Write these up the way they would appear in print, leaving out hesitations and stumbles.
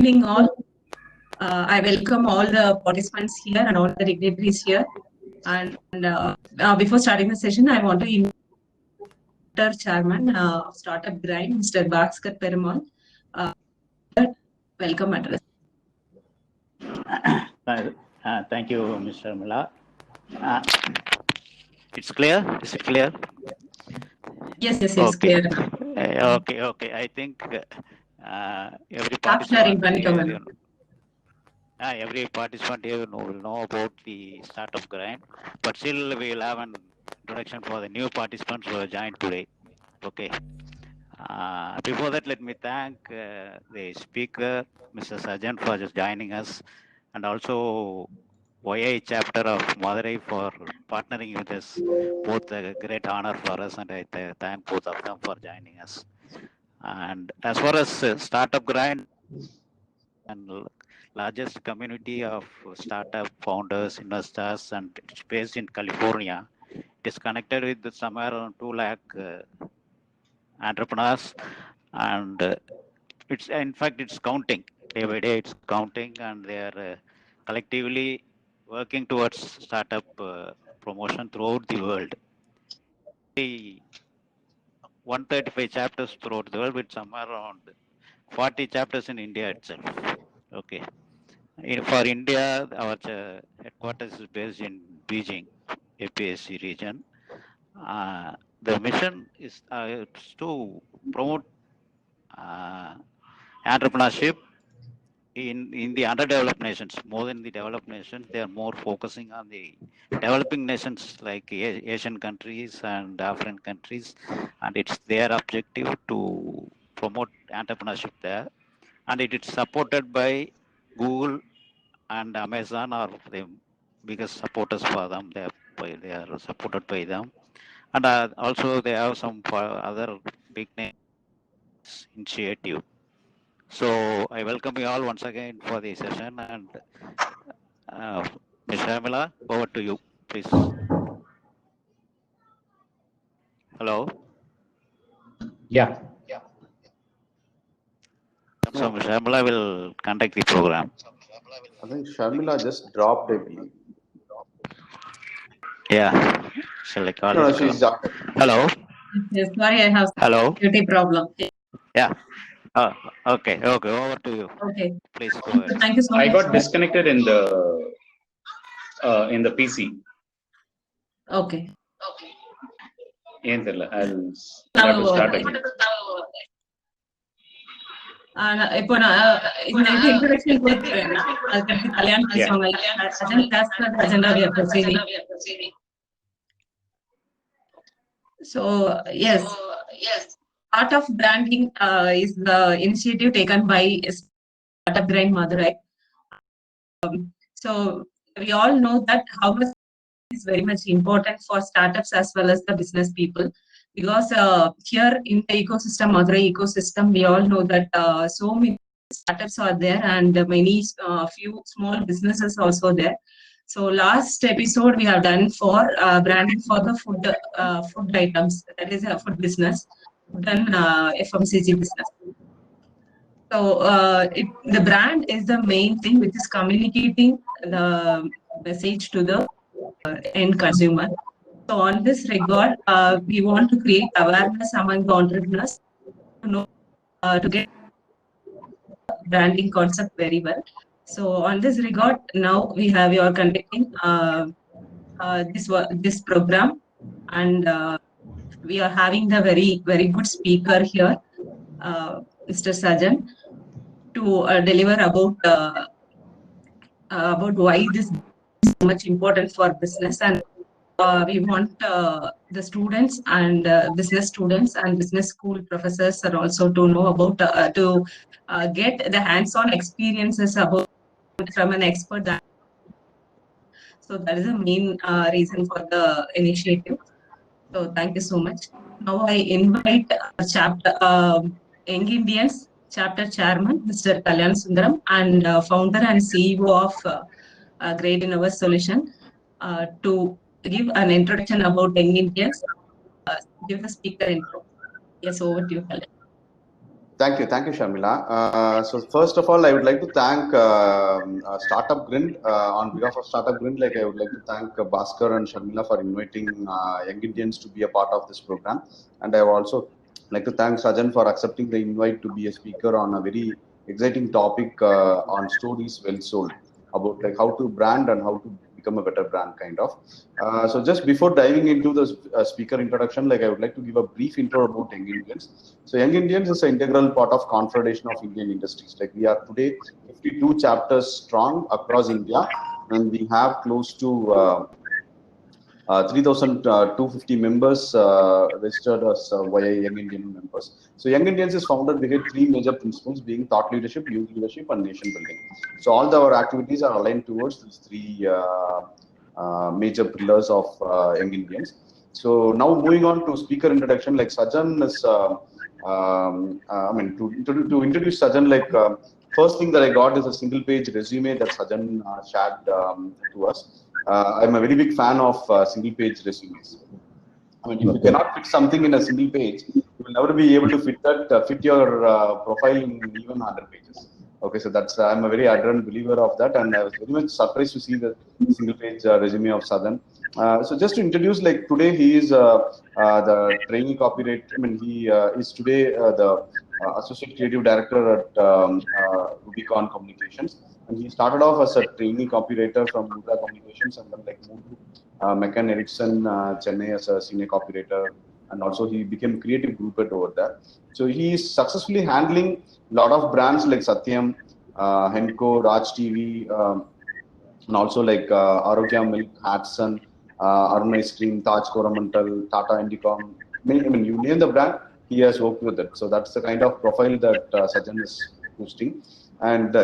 Evening all. I welcome all the participants here and all the dignitaries here. And before starting the session, I want to invite our chairman of Startup Grind, Mr. Bhaskar Perumal. Welcome address. Thank you, Mr. Mula. It's clear? Is it clear? Yes, okay. Clear. Okay. I think every participant here will know about the Startup Grind, but still we will have an introduction for the new participants who have joined today. Okay. Before that, let me thank the speaker, Mr. Sajan, for just joining us, and also YI chapter of Madurai for partnering with us. Both a great honor for us, and I thank both of them for joining us. And as far as Startup Grind and largest community of startup founders, investors, and it's based in California. It is connected with somewhere around 2 lakh entrepreneurs, and it's counting. Day by day, it's counting, and they are collectively working towards startup promotion throughout the world. 135 chapters throughout the world, with somewhere around 40 chapters in India itself. Okay. For India, our headquarters is based in Beijing, APSC region. The mission is to promote entrepreneurship in the underdeveloped nations. More than the developed nations, they are more focusing on the developing nations like Asian countries and African countries, and it's their objective to promote entrepreneurship there. And it is supported by Google and Amazon are the biggest supporters for them. They are supported by them, and also they have some other big names initiative. So I welcome you all once again for the session, and Ms. Shamila, over to you, please. Hello. Yeah. So Ms. Shamila will conduct the program. I think Shamila just dropped, I believe. Yeah. Shall I call No, she's up. Hello. Yes, sorry, I have security problem. Yeah. Okay. Over to you. Okay. Please go ahead. Thank you so much. I got disconnected in the PC. Okay. I'll have to start again. இப்போ நான் இந்த introduction கொடுத்துறேன். அதுக்கு கல்யாணம் பேசுவாங்க. Agenda we are proceeding. So yes, part of branding is the initiative taken by Startup Grind Madurai. So we all know that how much is very much important for startups as well as the business people. Because here in the ecosystem, Madurai ecosystem, we all know that so many startups are there and many few small businesses also there. So last episode we have done for branding for the food items, that is a food business, then FMCG business. So the brand is the main thing which is communicating the message to the end consumer. So on this regard, we want to create awareness among the entrepreneurs to know to get branding concept very well. So on this regard, now we are conducting this program, and we are having the very good speaker here, Mr. Sajan, to deliver about why this is so much important for business. And we want the students and business students and business school professors are also to know about to get the hands-on experiences about from an expert. So that is the main reason for the initiative. So thank you so much. Now I invite chapter Young Indians chapter chairman, Mr. Kalyan Sundaram, and founder and CEO of Great Universe Solution to give an introduction about Young Indians. Give the speaker intro. Yes, over to you, Kalyan. Thank you, Sharmila. So first of all, I would like to thank Startup Grind. On behalf of Startup Grind, like I would like to thank Bhaskar and Sharmila for inviting young Indians to be a part of this program, and I would also like to thank Sajan for accepting the invite to be a speaker on a very exciting topic on stories well sold, about like how to brand and how to become a better brand, kind of. So just before diving into the speaker introduction, like I would like to give a brief intro about Young Indians. So Young Indians is an integral part of Confederation of Indian Industries. Like we are today 52 chapters strong across India, and we have close to 3,250 members registered as via Young Indian members. So Young Indians is founded behind three major principles, being thought leadership, youth leadership, and nation building. So all our activities are aligned towards these three major pillars of Young Indians. So now moving on to speaker introduction, like Sajan is, I mean, to introduce Sajan, like first thing that I got is a single page resume that Sajan shared to us. I'm a very big fan of single page resumes. I mean, if you cannot fit something in a single page, you will never be able to fit your profile in even 100 pages. Okay, so that's I'm a very ardent believer of that, and I was very much surprised to see the single page resume of Sajan. So just to introduce, like today he is the trainee copyright. I mean, he is today the associate creative director at Rubicon Communications, and he started off as a trainee copywriter from Mudra Communications, and then like moved to McCann Erickson, Chennai as a senior copywriter, and also he became creative group head over there. So he is successfully handling a lot of brands like Satyam, Henko, Raj TV, and also like Arogya Milk, Hatson, Arun Ice Cream, Taj Coromandel, Tata Indicom. I mean, you name the brand, he has worked with it. So that's the kind of profile that Sajan is boosting, and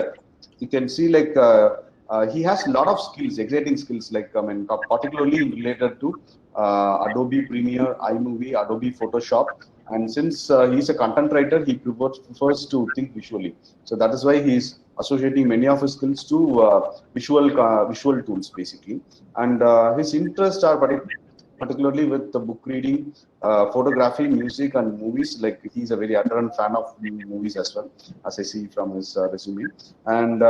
you can see like he has a lot of skills, exciting skills, like I mean, particularly related to Adobe Premiere, iMovie, Adobe Photoshop. And since he's a content writer, he prefers to think visually. So that is why he's associating many of his skills to visual tools, basically. And his interests are particularly with the book reading, photography, music, and movies. Like he's a very ardent fan of movies as well, as I see from his resume. And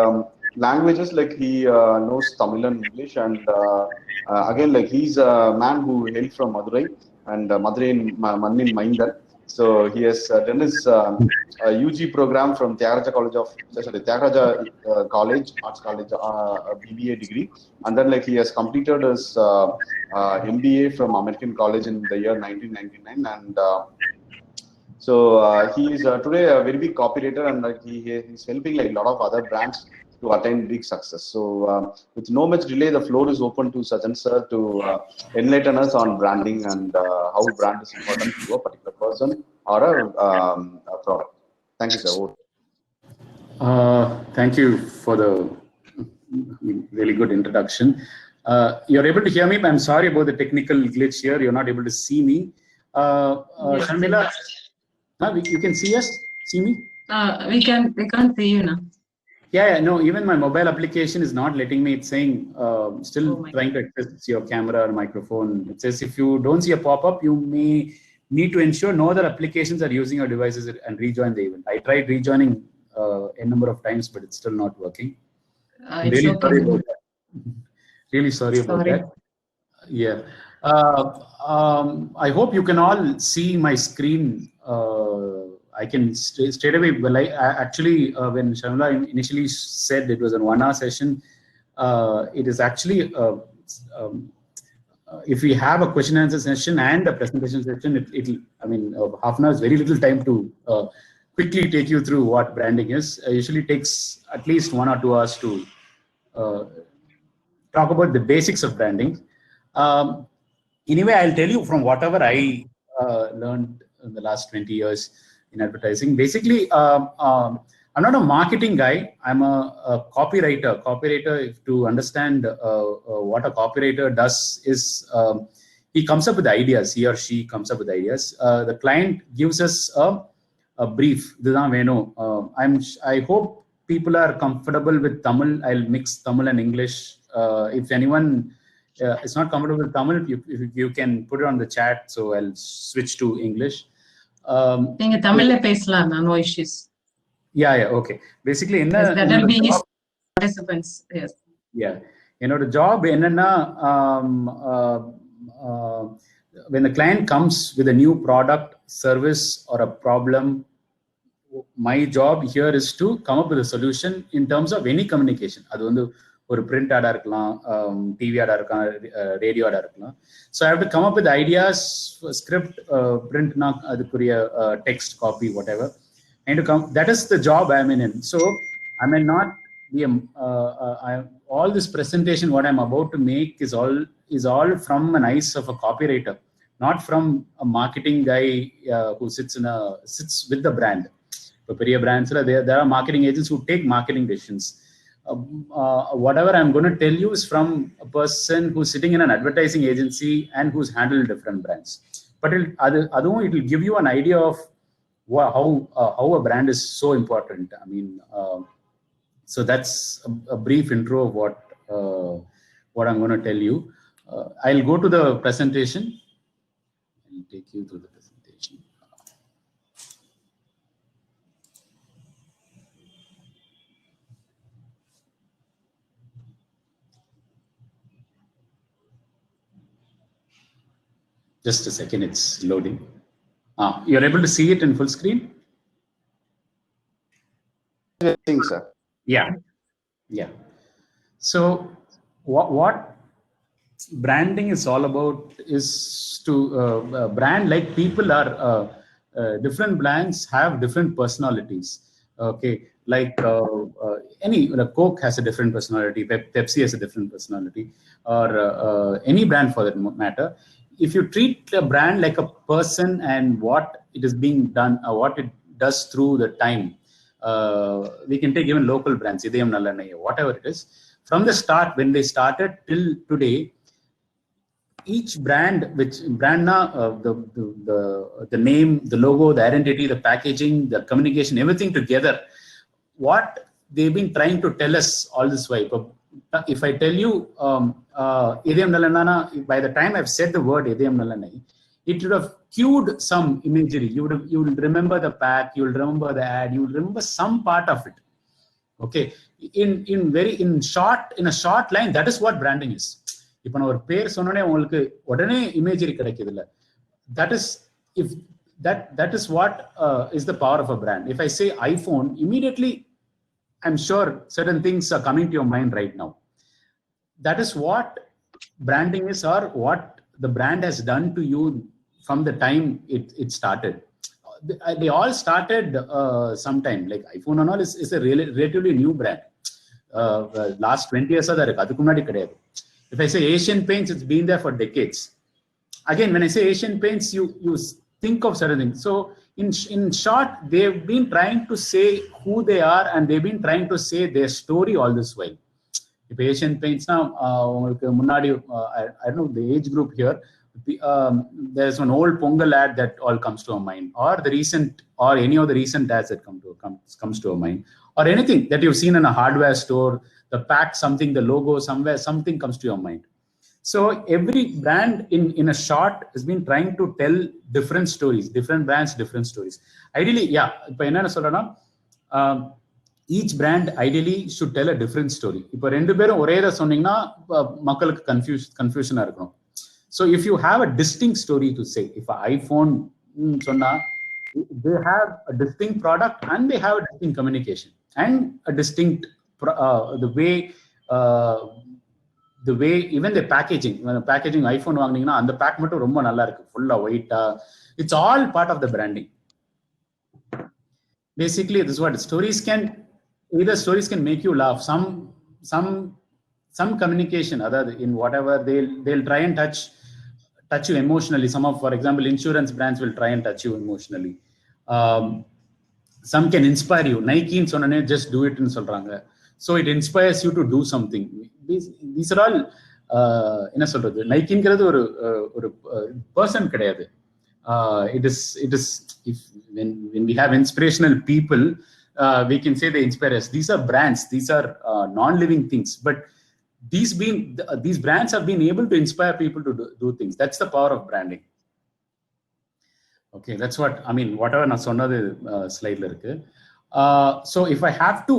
languages, like he knows Tamil and English, and again, like he's a man who hails from Madurai, and Madurai in Mannin Maindan. So he has done his UG program from Tyagaraja College, Arts College, BBA degree, and then like he has completed his MBA from American College in the year 1999, and so he is today a very big copywriter, and like he's helping like a lot of other brands to attain big success. So with no much delay, the floor is open to Sajan sir to enlighten us on branding and how brand is important to a particular person or a product. Thank you, sir. Thank you for the really good introduction. You're able to hear me, but I'm sorry about the technical glitch here. You're not able to see me. Sharmila, you can see us? See me? We can't see you now. Yeah, no, even my mobile application is not letting me. It's saying still trying to access your camera or microphone. It says if you don't see a pop-up, you may need to ensure no other applications are using your devices and rejoin the event. I tried rejoining a number of times, but it's still not working. Really okay. sorry about that. Really sorry about that. Yeah. I hope you can all see my screen. I can straight away. Well, I actually, when Sharmila initially said it was a 1 hour session, it is actually, if we have a question and answer session and a presentation session, it'll, I mean, half an hour is very little time to quickly take you through what branding is. Usually takes at least 1 or 2 hours to talk about the basics of branding. Anyway, I'll tell you from whatever I learned in the last 20 years in advertising. Basically, I'm not a marketing guy. I'm a copywriter. Copywriter, to understand what a copywriter does is he comes up with ideas. He or she comes up with ideas. The client gives us a brief. I hope people are comfortable with Tamil. I'll mix Tamil and English. If anyone is not comfortable with Tamil, you can put it on the chat. So I'll switch to English. நீங்க தமிழ்ல பேசலாம், no issues. Yeah, okay. Basically, Yes, that will be his participants. Yes. Yeah. என்னோட job என்னன்னா, when the client comes with a new product, service or a problem, my job here is to come up with a solution in terms of any communication. அது வந்து ஒரு print ad இருக்கலாம், TV ad இருக்கலாம், radio ad இருக்கலாம். So I have to come up with ideas, script, print na அதுக்குரிய text, copy, whatever. And to come, that is the job I am in. So I may not be all this presentation what I'm about to make is all from an eyes of a copywriter, not from a marketing guy who sits with the brand. For peria brands, there are marketing agents who take marketing decisions. Whatever I'm going to tell you is from a person who's sitting in an advertising agency and who's handled different brands. But it will give you an idea of how a brand is so important. I mean, so that's a brief intro of what I'm going to tell you. I'll go to the presentation. I'll take you through the presentation. Just a second, it's loading. You're able to see it in full screen? I think, sir. Yeah. So what branding is all about is to brand, like people are different brands have different personalities. Okay, like Coke has a different personality, Pepsi has a different personality, or any brand for that matter. If you treat a brand like a person and what it is being done, or what it does through the time, we can take even local brands, Idayam Nallanai, whatever it is. From the start, when they started till today, each brand, the name, the logo, the identity, the packaging, the communication, everything together, what they've been trying to tell us all this while. If I tell you Idayam Nallanai, by the time I've said the word Idayam Nallanai, it would have cued some imagery. You will remember the pack, you will remember the ad, you will remember some part of it. Okay, in a short line, that is what branding is. இப்போ நான் ஒரு பேர் சொன்னோடனே உங்களுக்கு உடனே imagery கிடைக்குது இல்ல, that is what is the power of a brand. If I say iPhone, immediately I'm sure certain things are coming to your mind right now. That is what branding is, or what the brand has done to you from the time it started. They all started sometime. Like iPhone and all is a relatively new brand. Last 20 years da irukku, adukku munadi kediyadu. If I say Asian Paints, it's been there for decades. Again, when I say Asian Paints, you think of certain things. So in short, they've been trying to say who they are, and they've been trying to say their story all this while. If Asian Paints now, I don't know the age group here. There's an old Pongal ad that all comes to our mind, or any of the recent ads that comes to our mind, or anything that you've seen in a hardware store, the pack, something, the logo, somewhere, something comes to your mind. So every brand in a short has been trying to tell different stories, different brands, different stories. Ideally, yeah, இப்போ என்ன சொல்றேன்னா, each brand ideally should tell a different story. இப்போ ரெண்டு பேரும் ஒரே இதை சொன்னீங்கன்னா மக்களுக்கு கன்ஃபியூஷனா இருக்கும். So if you have a distinct story to say, if iPhone சொன்னா, they have a distinct product and they have a distinct communication and a distinct the way even the packaging, when packaging iPhone வாங்குனீங்கன்னா அந்த back மட்டும் ரொம்ப நல்லா இருக்கு, ஃபுல்லா ஒயிட்டா. It's all part of the branding. Basically, this is what stories can make you laugh. Some communication, other in whatever they'll try and touch you emotionally. Some of, for example, insurance brands will try and touch you emotionally. Some can inspire you. Nike in sonane just do it in solranga. So it inspires you to do something. These are all என்ன சொல்றது, நைக்கிங்கிறது ஒரு person கிடையாது. It is if when we have inspirational people, we can say they inspire us. These are brands, these are non-living things, but these brands have been able to inspire people to do things. That's the power of branding. Okay, that's what I mean. Whatever நான் சொன்னது ஸ்லைட்ல இருக்கு. So if I have to,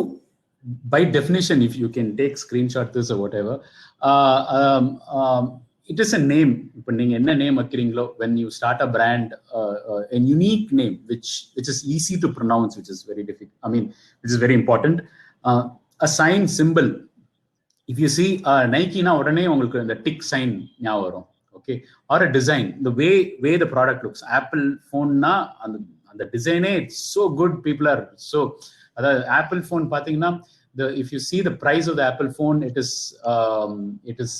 by definition, if you can take screenshot this or whatever, it is a name. இப்போ நீங்க என்ன name வைக்கிறீங்களோ, when you start a brand, a unique name which is easy to pronounce, which is very difficult. I mean, which is very important. A sign, symbol. If you see Nike na உடனே உங்களுக்கு இந்த tick sign ஞாபகம் வரும். Okay, or a design, the way the product looks. Apple phone na and the design, it's so good. People are so the Apple phone pathina, if you see the price of the Apple phone, it is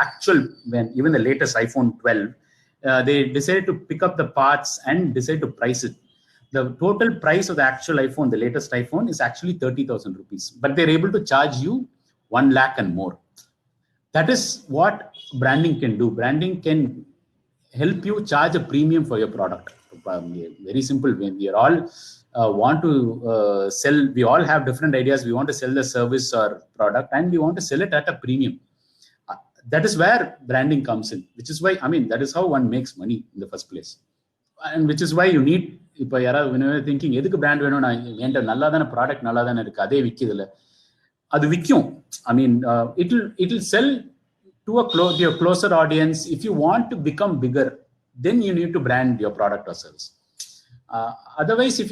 actual. When even the latest iPhone 12, they decided to pick up the parts and decide to price it. The total price of the actual iPhone, the latest iPhone, is actually 30,000 rupees, but they're able to charge you 1 lakh and more. That is what branding can do. Branding can help you charge a premium for your product. Very simple. When we are all want to sell, we all have different ideas. We want to sell the service or product, and we want to sell it at a premium. That is where branding comes in. Which is why, I mean, that is how one makes money in the first place. And which is why you need. If you are thinking, edukku brand venu na enda nalla dana product nalla dana irukku adhe vikkidilla. அது விக்கும். I mean, it'll sell to your closer audience. If you want to become bigger, then you need to brand your product or service. Otherwise, if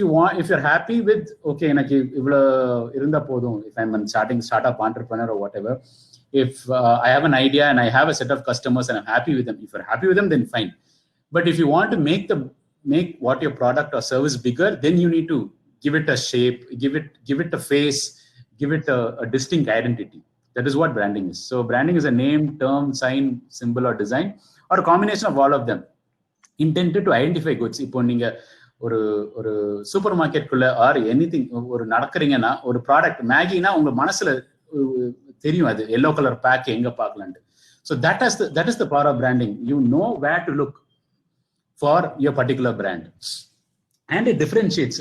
you're happy with, okay, எனக்கு இவ்வளோ இருந்தா போதும், if I'm a startup entrepreneur or whatever, if I have an idea and I have a set of customers and I'm happy with them, if you're happy with them, then fine. But if you want to make what your product or service bigger, then you need to give it a shape, give it a face, give it a distinct identity. That is what branding is. So branding is a name, term, sign, symbol, or design, or a combination of all of them, intended to identify goods. இப்போ நீங்க ஒரு super மார்க்கெட்டுக்குள்ள or anything ஒரு நடக்கிறீங்கன்னா, ஒரு product மேகினா உங்க மனசுல தெரியும் அது yellow colour bag எங்க பார்க்கலான்ட்டு. So that is the power of branding. You know where to look for your particular brand, and it differentiates.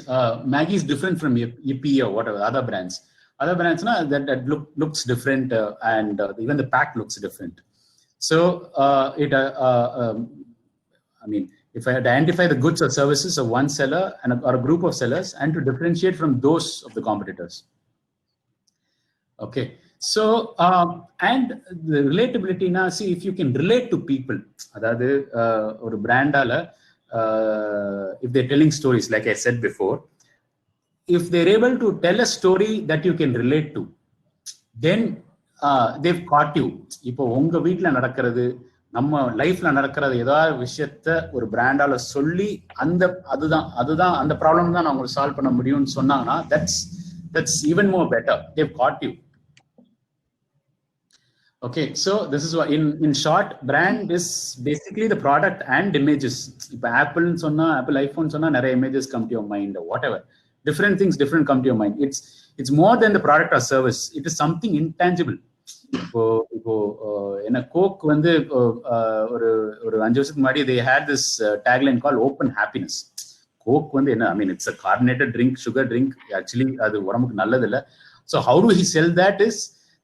Maggi is different from Yippee or whatever other brands. Other brands na that looks different, and even the pack looks different. So I mean, if I identify the goods or services of one seller or a group of sellers, and to differentiate from those of the competitors. Okay, so and the relatability na, see, if you can relate to people, adhaadu or brand ala if they're telling stories, like I said before, if they're able to tell a story that you can relate to, then they've caught you. இப்போ உங்க வீட்டுல நடக்கிறது, நம்ம லைஃப்ல நடக்கிறது, ஏதாவது விஷயத்த ஒரு பிராண்டால சொல்லி அதுதான் அந்த ப்ராப்ளம் தான் நான் உங்களுக்கு சால்வ் பண்ண முடியும்னு சொன்னாங்கன்னா, that's even more better. They've caught you. Okay, so this is what, in short, brand is basically the product and images. இப்போ ஆப்பிள் சொன்னா, ஆப்பிள் ஐபோன் சொன்னா நிறைய images come to your mind or whatever. Different things come to your mind. It's more than the product or service. It is something intangible. இப்போ என்ன Coke வந்து ஒரு 5 வருஷத்துக்கு முன்னாடி they had this tagline called open happiness. Coke வந்து என்ன, I mean, it's a carbonated drink, sugar drink. Actually அது உடம்புக்கு நல்லது இல்ல. So how do he sell that is,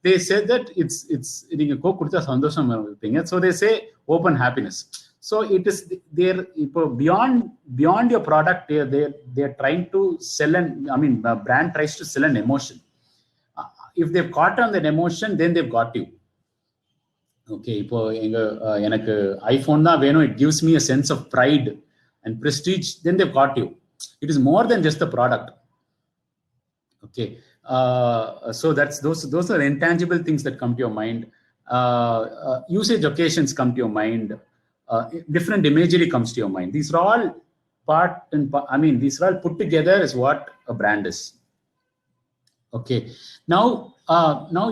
they said that it's நீங்க கோக் குடிச்சா சந்தோஷம் இருப்பீங்க. So they say open happiness. So it is there beyond your product. They're trying to sell brand tries to sell an emotion. If they've caught on that emotion, then they've got you. Okay, இப்போ எனக்கு iPhone தான் வேணும், it gives me a sense of pride and prestige, then they've got you. It is more than just the product. Okay, so those are intangible things that come to your mind. Usage occasions come to your mind. Different imagery comes to your mind. These are all these are all put together is what a brand is. Okay, now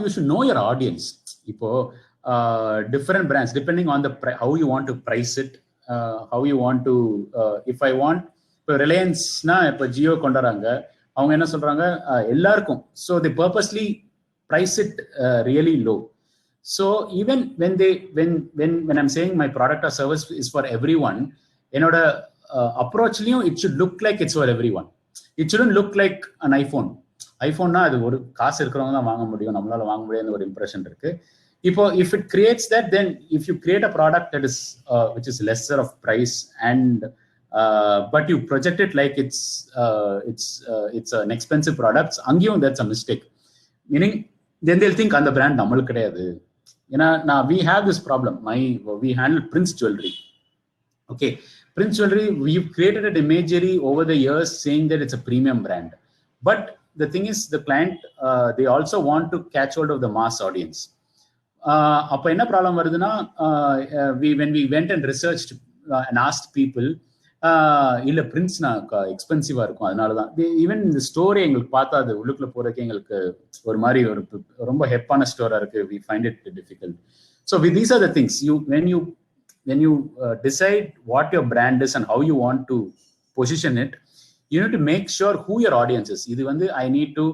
you should know your audience. Ipo different brands, depending on how you want to price it, how you want to if I want, இப்போ ரிலையன்ஸ்னா இப்போ ஜியோ கொண்டாடுறாங்க, அவங்க என்ன சொல்றாங்க எல்லாருக்கும், so they purposely price it really low. So even when I'm saying my product or service is for everyone, என்னோட approachலயும் it should look like it's for everyone. It shouldn't look like an iPhone. ஐஃபோன்னா அது ஒரு காசு இருக்கிறவங்க தான் வாங்க முடியும், நம்மளால வாங்க முடியாதுன்னு ஒரு இம்ப்ரெஷன் இருக்கு. இப்போ if it creates that, then if you create a product that is which is lesser of price and but you project it like it's an expensive product. Angiyum, that's a mistake. Meaning, then they'll think on the brand namal kadayadu. Now we have this problem. We handle Prince jewelry. Okay, Prince jewelry, we've created an imagery over the years saying that it's a premium brand. But the thing is, the client, they also want to catch hold of the mass audience. அப்போ என்ன problem வருதுன்னா, when we went and researched and asked people, இல்ல பிரின்ஸ்னா எக்ஸ்பென்சிவா இருக்கும், அதனாலதான். Even இந்த story எங்களுக்கு பார்த்தா அது உள்ளுக்குள்ள போறதுக்கு எங்களுக்கு ஒரு மாதிரி ஒரு ரொம்ப ஹெப்பான ஸ்டோரா இருக்கு. we find it difficult. So these are the things. When you decide what your brand is and how you want to position it, you need to make sure who your audience is. இது வந்து I need to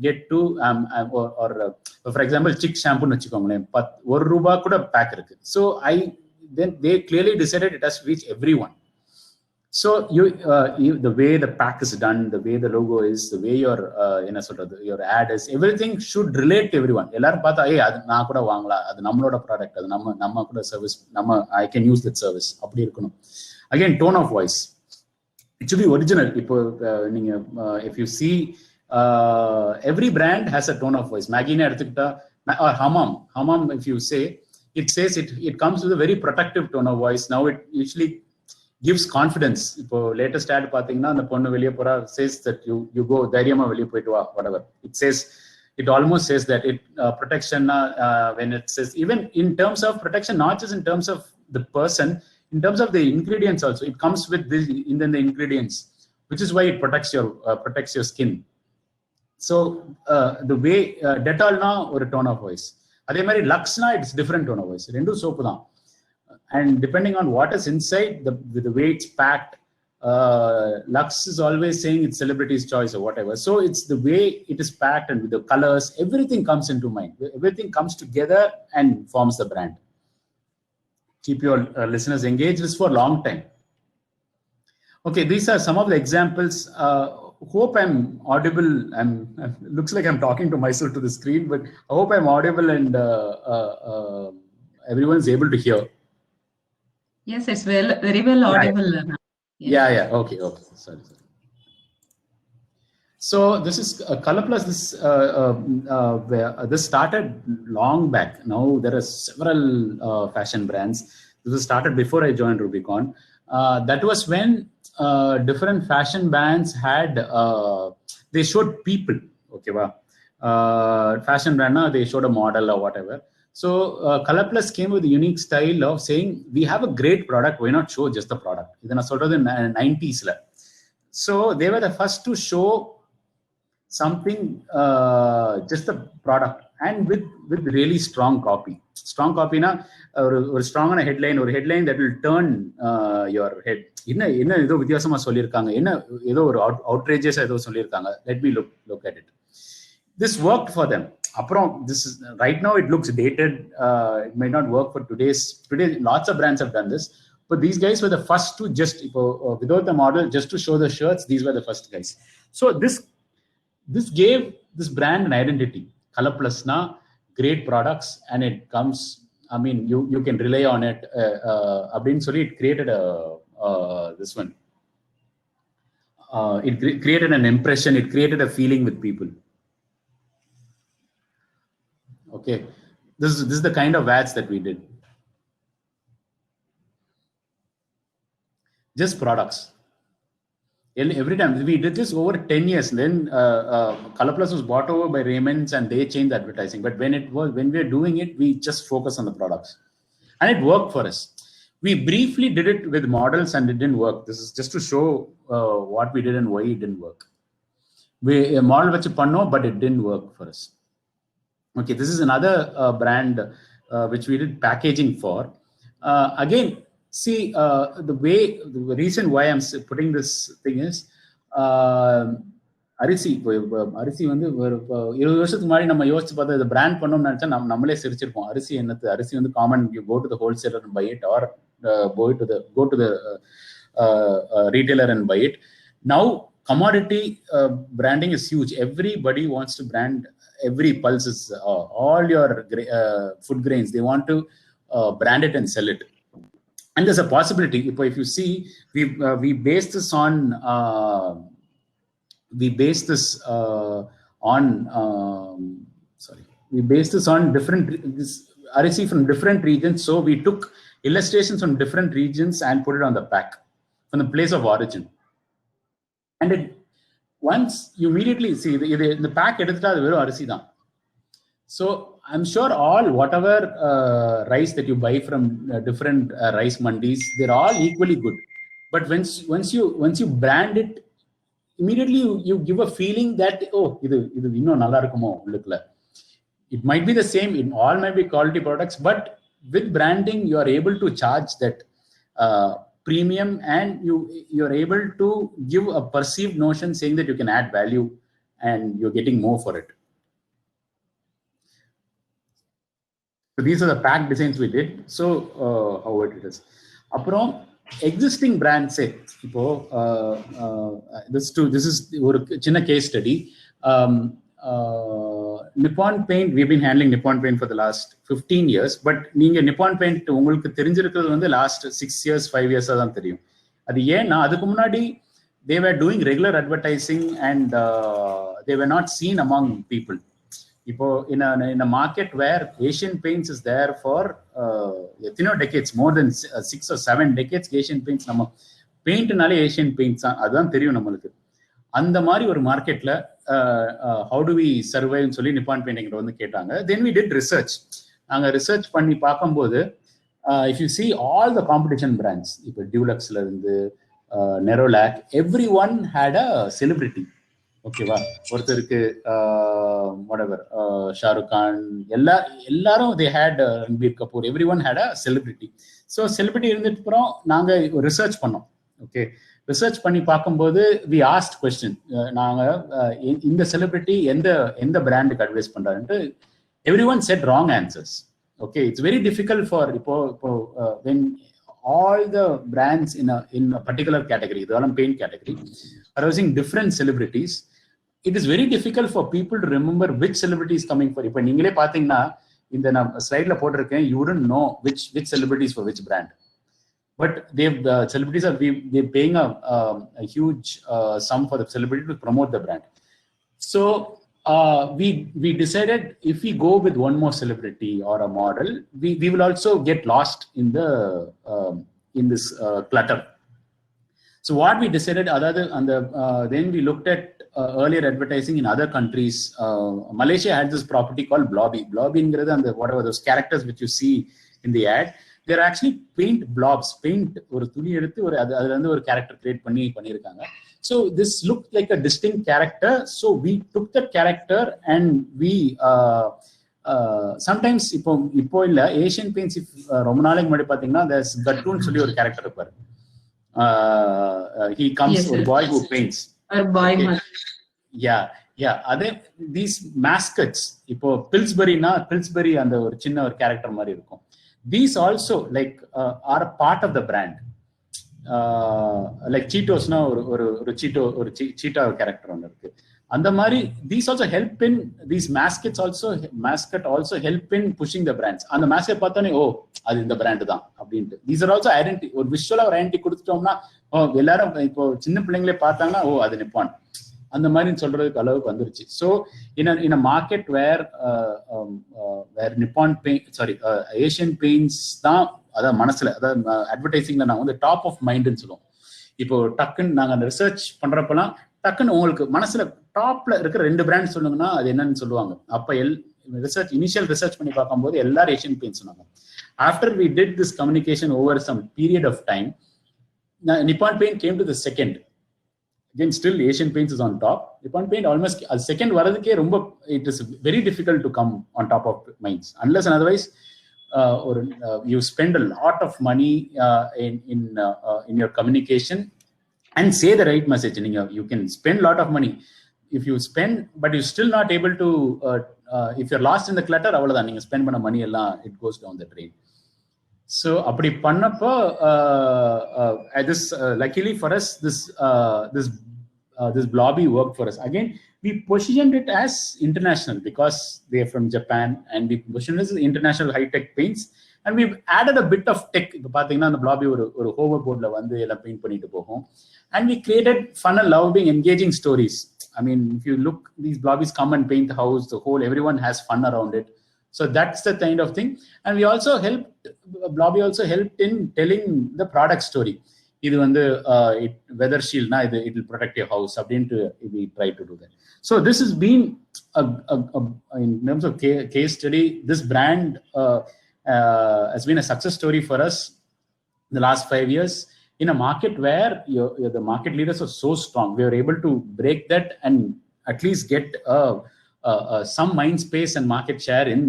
get to or for example chick shampoo னு வெச்சுக்கோங்களேன், ₹1 கூட back இருக்கு. So then they clearly decided it has to reach everyone. So the way the pack is done, the way the logo is, the way your ad is, everything should relate to everyone. எல்லாரும் பார்த்தா அது நான் கூட வாங்கலாம், அது நம்மளோட product, அது நம்ம கூட service, I can use that service, அப்படி இருக்கணும். Again, tone of voice, it should be original. இப்போ நீங்க if you see every brand has a tone of voice. Maggi ne eduthukta or Hamam, if you say, it says it comes with a very protective tone of voice. Now it usually gives confidence. Ipo latest ad pathina and ponnu veliya pora says that you go dhairiyama veliya poitu va, whatever it says. It almost says that it protection when it says, even in terms of protection, not just in terms of the person, in terms of the ingredients also, it comes with this in the ingredients, which is why it protects your skin. So the way Dettol na or tone of voice, adhe mari Lux na it's different tone of voice. Rendu soap da, and depending on what is inside, the way it's packed, Lux is always saying it's celebrity's choice or whatever. So it's the way it is packed and with the colors, everything comes into mind. Everything comes together and forms the brand. Keep your listeners engaged. This for a long time. Okay, these are some of the examples. Hope I'm audible. Looks like I'm talking to myself to the screen, but I hope I'm audible and everyone's able to hear. Yes, it's very well audible. Yeah. Okay. Sorry. So this is ColorPlus. This started long back. Now there are several fashion brands. This was started before I joined Rubicon. That was when different fashion brands had they showed people. Okay, fashion brand na they showed a model or whatever. So ColorPlus came with a unique style of saying, we have a great product, why not show just the product? Idana solradhu 90s la. So they were the first to show something, just the product, and with really strong copy. Strong copy na or strong on a headline that will turn your head. Inna edo வித்தியாசமா சொல்லிருக்காங்க, என்ன ஏதோ ஒரு outrageous ஏதோ சொல்லிருக்காங்க. Let me look at it. This worked for them. This is right now it looks dated. It may not work for today. Lots of brands have done this, but these guys were the first to just without the model, just to show the shirts. These were the first guys. So this gave this brand an identity. ColorPlus na great products, and it comes. I mean, you can rely on it. It created this one. It created an impression. It created a feeling with people. Okay, this is the kind of ads that we did. Just products. Every time we did this over 10 years. Then ColorPlus was bought over by Raymond's and they changed the advertising. But when we were doing it, we just focused on the products, and it worked for us. We briefly did it with models and it didn't work. This is just to show what we did and why it didn't work. We model vachu panno, but it didn't work for us. Okay, this is another brand which we did packaging for. Again, see the reason why I'm putting this thing is அரிசி வந்து 20 வருஷத்துக்கு முன்னாடி நம்ம யோசிச்சு பார்த்தா இந்த brand பண்ணோம்னு நினைச்சா நம்மளே சிரிச்சிருப்போம். அரிசி வந்து common, you go to the wholesaler and buy it, or go to the retailer and buy it. Now commodity branding is huge. Everybody wants to brand every pulses, all your food grains. They want to brand it and sell it. And there's a possibility. If you see, we base this on we base this on different RSC from different regions. So we took illustrations from different regions and put it on the pack from the place of origin. And once you immediately see the pack edutha adu verum arisi dhaan. So I'm sure whatever rice that you buy from different rice mandis, they're all equally good. But once you brand it, immediately you give a feeling that idu inno nalla irukumo ullukla. It might be the same, in all might be quality products, but with branding you are able to charge that premium, and you are able to give a perceived notion saying that you can add value and you're getting more for it. So these are the pack designs we did. So how it is. Aprom existing brands say, this is a chinna case study. Nippon Paint, we've been handling Nippon Paint for the last 15 years, but neenga Nippon Paint ungalku therinjirukradhu vandu last 6 years 5 years dhaan theriyum. Adu yena adukku munadi they were doing regular advertising and they were not seen among people. In a market where Asian Paints is there for decades, more than 6 or 7 decades, Asian Paints nama paint nale Asian Paints adhaan theriyum namalukku. அந்த மாதிரி ஒரு மார்க்கெட்ல how do we survive னு சொல்லி நிப்பான் painting வந்து கேட்டாங்க. Then we did research. நாங்க research பண்ணி பார்க்கும்போது if you see all the competition brands, இப்போ டியூலக்ஸ்ல இருந்து Nerolac, everyone had a celebrity. ஓகேவா, ஒருத்தருக்கு whatever ஷாருக் கான், எல்லாரும் they had Ranbir Kapoor, everyone had a celebrity. So celebrity இருந்துட்டு அப்புறம் நாங்க ரிசர்ச் பண்ணோம். ஓகே, ரிசர்ச் பண்ணி பார்க்கும்போது we asked question, நாங்க இந்த செலிபிரிட்டி எந்த பிராண்டுக்கு advice பண்றாருன்ட்டு everyone said wrong answers. Okay, it's very difficult for இப்போ when all the brands in a particular category, the paint category, are using different celebrities, it is very difficult for people to remember which celebrity is coming for. இப்போ நீங்களே பாத்தீங்கன்னா இந்த நான் ஸ்லைட்ல போட்டிருக்கேன், you wouldn't know which celebrities for which brand. But celebrities are they're paying a huge sum for the celebrity to promote the brand. So we decided if we go with one more celebrity or a model, we will also get lost in this clutter. So what we decided, then we looked at earlier advertising in other countries. Malaysia had this property called Blobby. Blobby and whatever those characters which you see in the ad, they're actually paint blobs. Paint ஒரு துணி எடுத்து அதுல இருந்து ஒரு character create பண்ணிருக்காங்க. So this looked like a distinct character. So we took that character and we sometimes இப்போ இல்ல Asian Paints, ரொம்ப நாளைக்கு முன்னாடி பாத்தீங்கன்னா there's Gattoon சொல்லி ஒரு character இருப்பாரு. He comes, yes, a boy who paints. A boy. Okay. Yeah. அதே these mascots, இப்போ Pillsbury அந்த ஒரு சின்ன ஒரு character மாதிரி இருக்கும். These also are a part of the brand. Like Cheetos na ஒரு cheetah character ஒன்னு இருக்கு. அந்த மாதிரி these also help in, these mascot also help in pushing the brands. அந்த mascot பார்த்தானே அது இந்த brand தான் அப்படின்ட்டு. These are also identity, ஒரு visual ஒரு identity கொடுத்துட்டோம்னா எல்லாரும் இப்போ சின்ன பிள்ளைங்களே பார்த்தாங்கன்னா அது நிப்பான் அந்த மாதிரி சொல்றதுக்கு அளவுக்கு வந்துருச்சு. So in a market where Nippon Paint, Asian Paints தான் அதாவது மனசுல, அதாவது அட்வர்டைசிங்ல நான் வந்து டாப் ஆஃப் மைண்ட்னு சொல்லுவோம். இப்போ டக்குன்னு நாங்க அந்த ரிசர்ச் பண்றப்பெல்லாம் டக்குன்னு உங்களுக்கு மனசுல டாப்ல இருக்கிற 2 பிராண்ட் சொல்லுங்கன்னா அது என்னன்னு சொல்லுவாங்க. அப்ப இனிஷியல் ரிசர்ச் பண்ணி பார்க்கும்போது எல்லாரும் ஏஷியன் பெயிண்ட் சொன்னாங்க. After we did this communication over some period of time, Nippon Paint came to the second. Again, still Asian Paints is on top. Nippon Paint almost second varadhuke romba, it is very difficult to come on top of minds unless and otherwise you spend a lot of money in your communication and say the right message. You can spend a lot of money. If you spend but you're still not able to if you're lost in the clutter, avladha neenga spend panna money ella it goes down the drain. So அப்படி பண்ணப்போ this luckily for us this Blobby worked for us. Again, we positioned it as international because they are from Japan, and we positioned it as international high-tech paints, and we've added a bit of tech. இப்போ பாத்தீங்கன்னா அந்த blobby ஒரு hoverboardல வந்து எல்லாம் paint பண்ணிட்டு போகும், and we created fun and loving engaging stories. I mean, if you look, these blobbies come and paint the house, the whole, everyone has fun around it. So that's the kind of thing. And we also blobby also helped in telling the product story. இது வந்து weather shield na it will protect your house அப்படின்ட்டு we try to do that. So this has been in terms of case study, this brand has been a success story for us in the last 5 years in a market where the market leaders are so strong. We were able to break that and at least get some mind space and market share in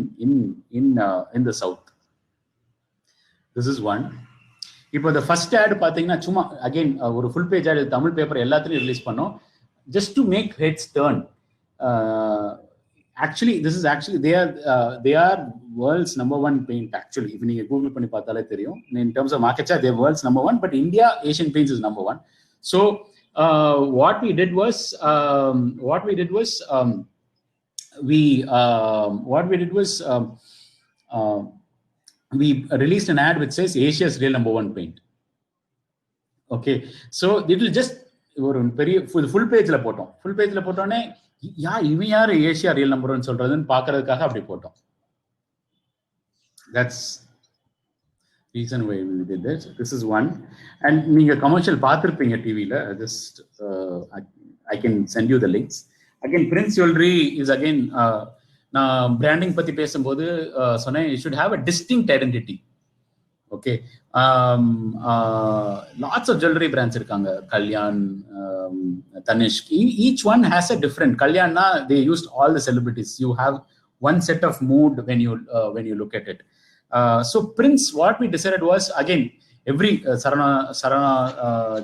the south. This is one. இப்போ the first ad பாத்தீங்கன்னா சும்மா again ஒரு full page ad Tamil paper எல்லாத்தையும் release பண்ணோம், just to make heads turn. Actually this is actually they are world's number one paint. Actually if நீங்க Google பண்ணி பார்த்தாலே தெரியும், in terms of market share they are world's number one, but India Asian Paints is number one. So what we did was we released an ad which says Asia's real number one paint. Okay, so it will just ஒரு பெரிய full pageல போட்டோனே இவன் யாரு Asia real number one சொல்றதுன்னு பாக்குறதுக்காக அப்படி போட்டோம். That's reason why we did this. This is one. And நீங்க commercial பார்த்திருப்பீங்க டிவில. Just I can send you the links. Again, Prince Jewelry is again நான் பிராண்டிங் பத்தி பேசும்போது சொன்னேன் you should have a distinct identity. Okay, lots of jewelry brands irukanga, Kalyan, Tanishq, each one has a different. Kalyan na they used all the celebrities. You have one set of mood when you look at it. So Prince, what we decided was, again, every Sarana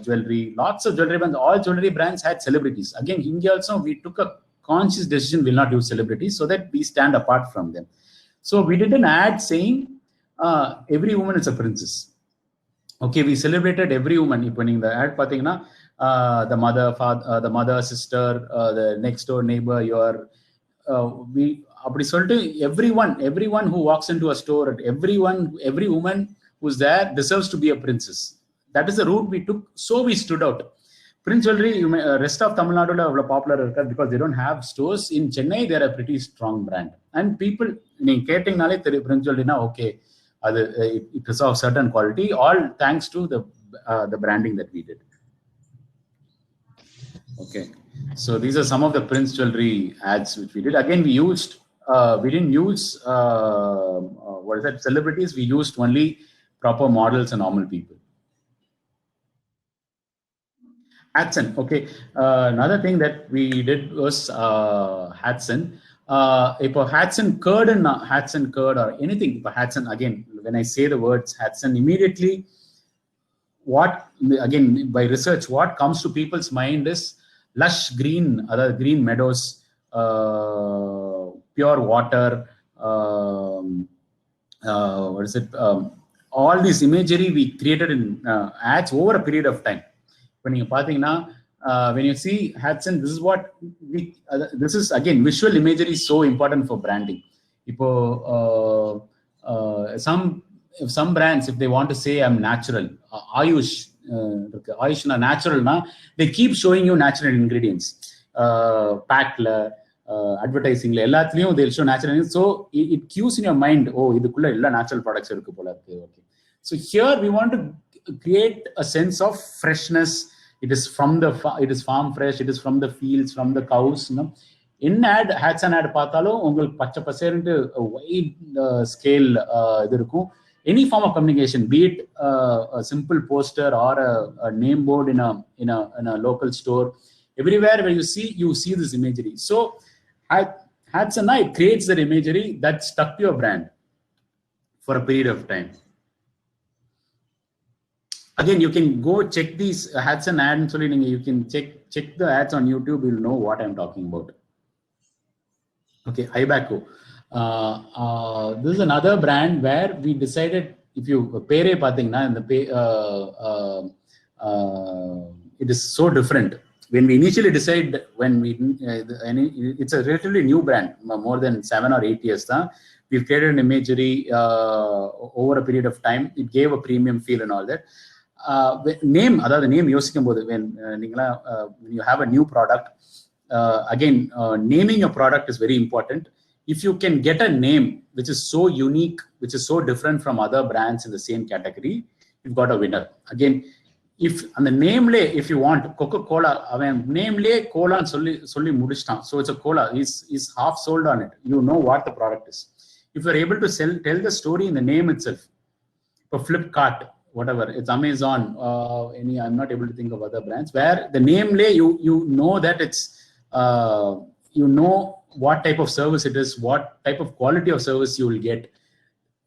jewelry, lots of jewelry brands, all jewelry brands had celebrities. Again, India also we took a conscious decision, will not use celebrities so that we stand apart from them. So we did an ad saying every woman is a princess. Okay, we celebrated every woman. If in the ad pathina the mother, father, the mother, sister, the next door neighbor, we apdi soltu everyone who walks into a store, every woman who's there deserves to be a princess. That is the route we took. So we stood out. Prince Jewelry, rest of Tamil Nadu are popular because they don't have stores. In Chennai, they are a pretty strong brand. And people, Prince Jewelry na okay, it deserves certain quality, all thanks to the branding that we did. Okay, so these are some of the Prince Jewelry ads which we did. Again, we didn't use celebrities. We used only proper models and normal people. Hatsun, okay. Another thing that we did was Hatsun. If a Hatsun curd or anything, if a Hatsun, again, when I say the words Hatsun, immediately by research, what comes to people's mind is lush green, other green meadows, pure water, all this imagery we created in ads over a period of time. When you when you see Hatsun, this is again, visual imagery is so important for branding. Some brands, if they want to say I'm natural, Ayush na natural na, they keep showing you natural ingredients. Pack la, advertising la, ellathiliyum they'll show natural ingredients. So it cues in your mind, oh, idukulla illa natural products irukku pola irukku. Okay, so here we want to create a sense of freshness. It is farm fresh, it is from the fields, from the cows. In ad, Hatsun ad பார்த்தாலும் உங்களுக்கு பச்சை பசேர்னு wide scale இது இருக்கும். Any form of communication, be it a simple poster or a name board in a local store, everywhere where you see this imagery. So Hatsun, it creates that imagery that stuck to your brand for a period of time. Again, you can go check these Hatsun ads. You can check the ads on YouTube. You'll know what I'm talking about. Okay, Ibaco. This is another brand where we decided, if you pay pathina and the pay, it is so different. when we initially decide, it's a relatively new brand, more than 7 or 8 years. We've created an imagery over a period of time. It gave a premium feel and all that. Name, the name when you have a new product, again, naming a product is very important. If you can get a name which is so unique, which is so different from other brands in the same category, you've got a winner. Again, if on the name if you want Coca-Cola, I mean, name cola and solli mudishtan. So it's a cola. He's half sold on it. You know what the product is. If you're able to tell the story in the name itself, for Flipkart, whatever, it's Amazon, I'm not able to think of other brands where the name you know that it's, you know what type of service it is, what type of quality of service you will get.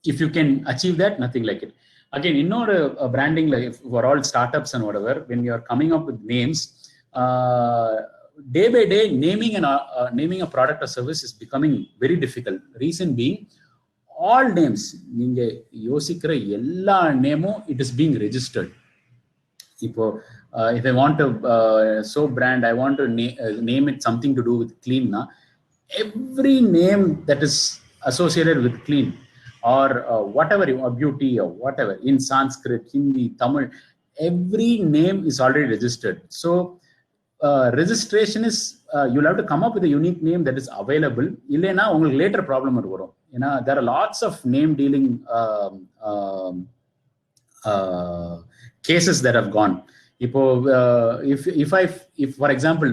If you can achieve that, nothing like it. Again, in order branding, like if we're all startups and whatever, when you're coming up with names, day by day, naming a product or service is becoming very difficult. Reason being, all names, it is being registered. If I want to soap brand, I want to name it something to do with clean. Every name that is associated with clean or whatever, beauty or whatever, in Sanskrit, Hindi, Tamil, every name is already registered. So registration is, you'll have to come up with a unique name that is available. Illena, later problem varo. There are lots of name dealing cases that have gone. If for example,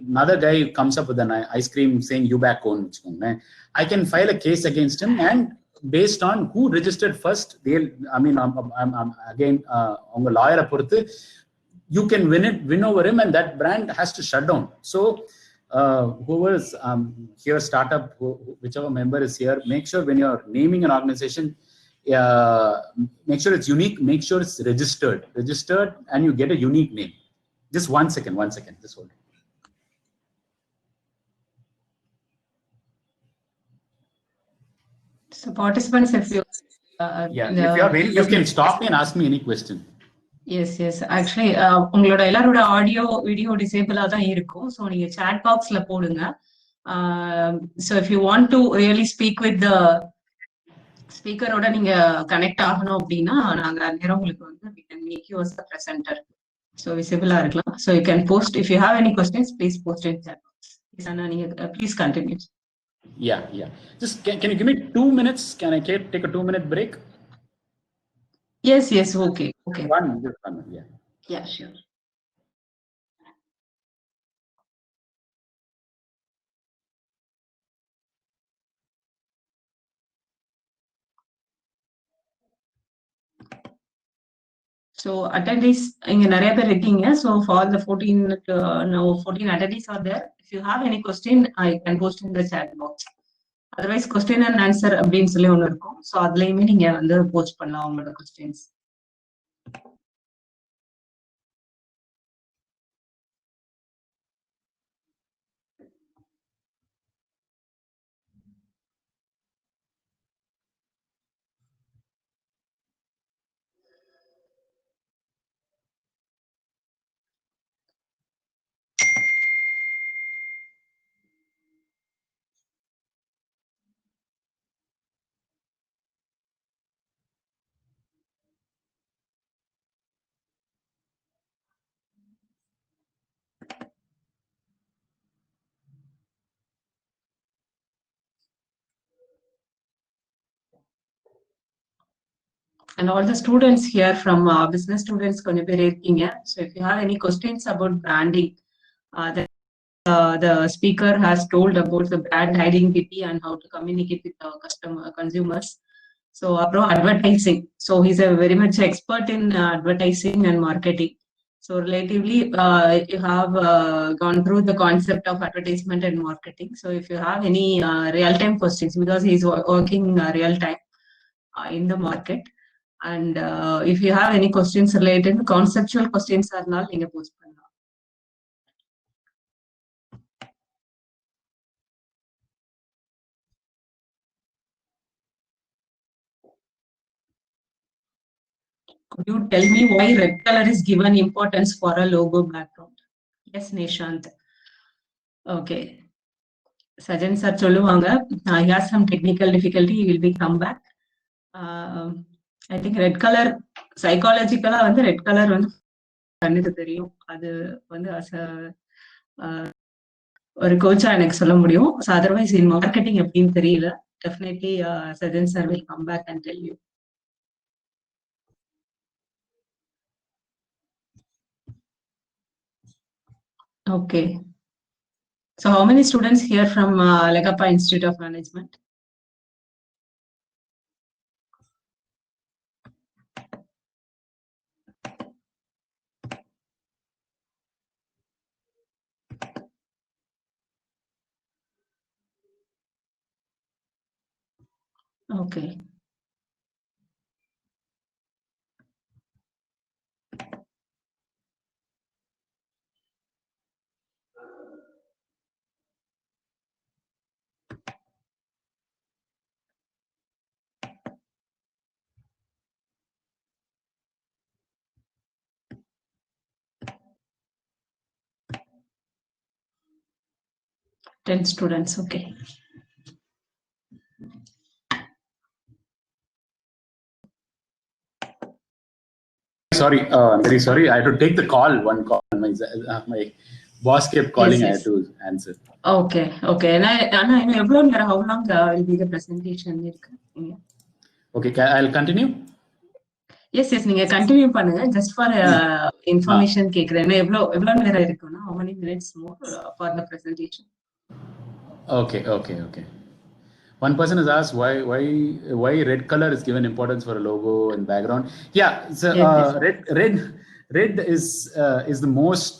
another guy comes up with an ice cream saying Ubacone, I can file a case against him, and based on who registered first, again, lawyer, you can win over him, and that brand has to shut down. So whoever's here, startup, whichever member is here, make sure when you're naming an organization, make sure it's unique, make sure it's registered, and you get a unique name. Just one second, just hold it. So participants, if you if you are ready, you can stop me and ask me any question. Yes. Actually, உங்களோட எல்லாரோட audio video டிசேபிளா தான் இருக்கும். So நீங்க chat பாக்ஸ்ல போடுங்க. So if you want to really speak with the ஸ்பீக்கரோட நீங்க connect ஆகணும் அப்படின்னா நாங்க நேரம் உங்களுக்கு வந்து we can make you as a presenter. So விசிபிளா இருக்கலாம். So you can post if you have any questions please post in chat box. நீங்க please continue. Yeah. Just can you give me 2 minutes? Can I take a 2-minute break? Yes. Okay. One. Yeah, sure. So attendees, இங்க நிறைய பேர் இருக்கீங்க. So for the 14 attendees are there. If you have any question, I can post in the chat box. Otherwise, question and answer அப்படின்னு சொல்லி ஒன்று இருக்கும். So அதுலயுமே நீங்க வந்து போஸ்ட் பண்ணலாம் உங்களோட questions. And all the students here from business students கொஞ்சம் பேர் இருக்கீங்க. So if you have any questions about branding, the speaker has told about the brand identity and how to communicate with the consumers. So about advertising. So he's a very much expert in advertising and marketing. So relatively, you have gone through the concept of advertisement and marketing. So if you have any real-time questions, because he's working real-time in the market. And if you have any questions related, conceptual questions are not நீங்க post பண்ணலாம். Could you tell me why red color is given importance for a logo background? Yes, Nishant. Okay. Sajan sir சொல்லுவாங்க. He has some technical difficulty. He will be come back. I think red color psychologically வந்து red color வந்து கண்ணுக்கு தெரியும். அது வந்து as a ஒரு கோச்சா எனக்கு சொல்ல முடியும். So otherwise in marketing எப்படின்னு தெரியல. Definitely Sajan sir will come back and tell you. Okay. So how many students here from Legappa Institute of Management? Okay. Ten students, okay. Sorry, I'm very sorry. I had to take the call. One call. My boss kept calling. Yes, I yes. had to answer. Okay, okay. And how long will be the presentation? Okay, I'll continue. Yes, yes. நீங்க continue பண்ணுங்க. Just for information கேக்குறேன். எவ்வளவு நேரம் இருக்குன்னா how many minutes more for the presentation? Okay. One person has asked why red color is given importance for a logo and background. Yeah, so red is the most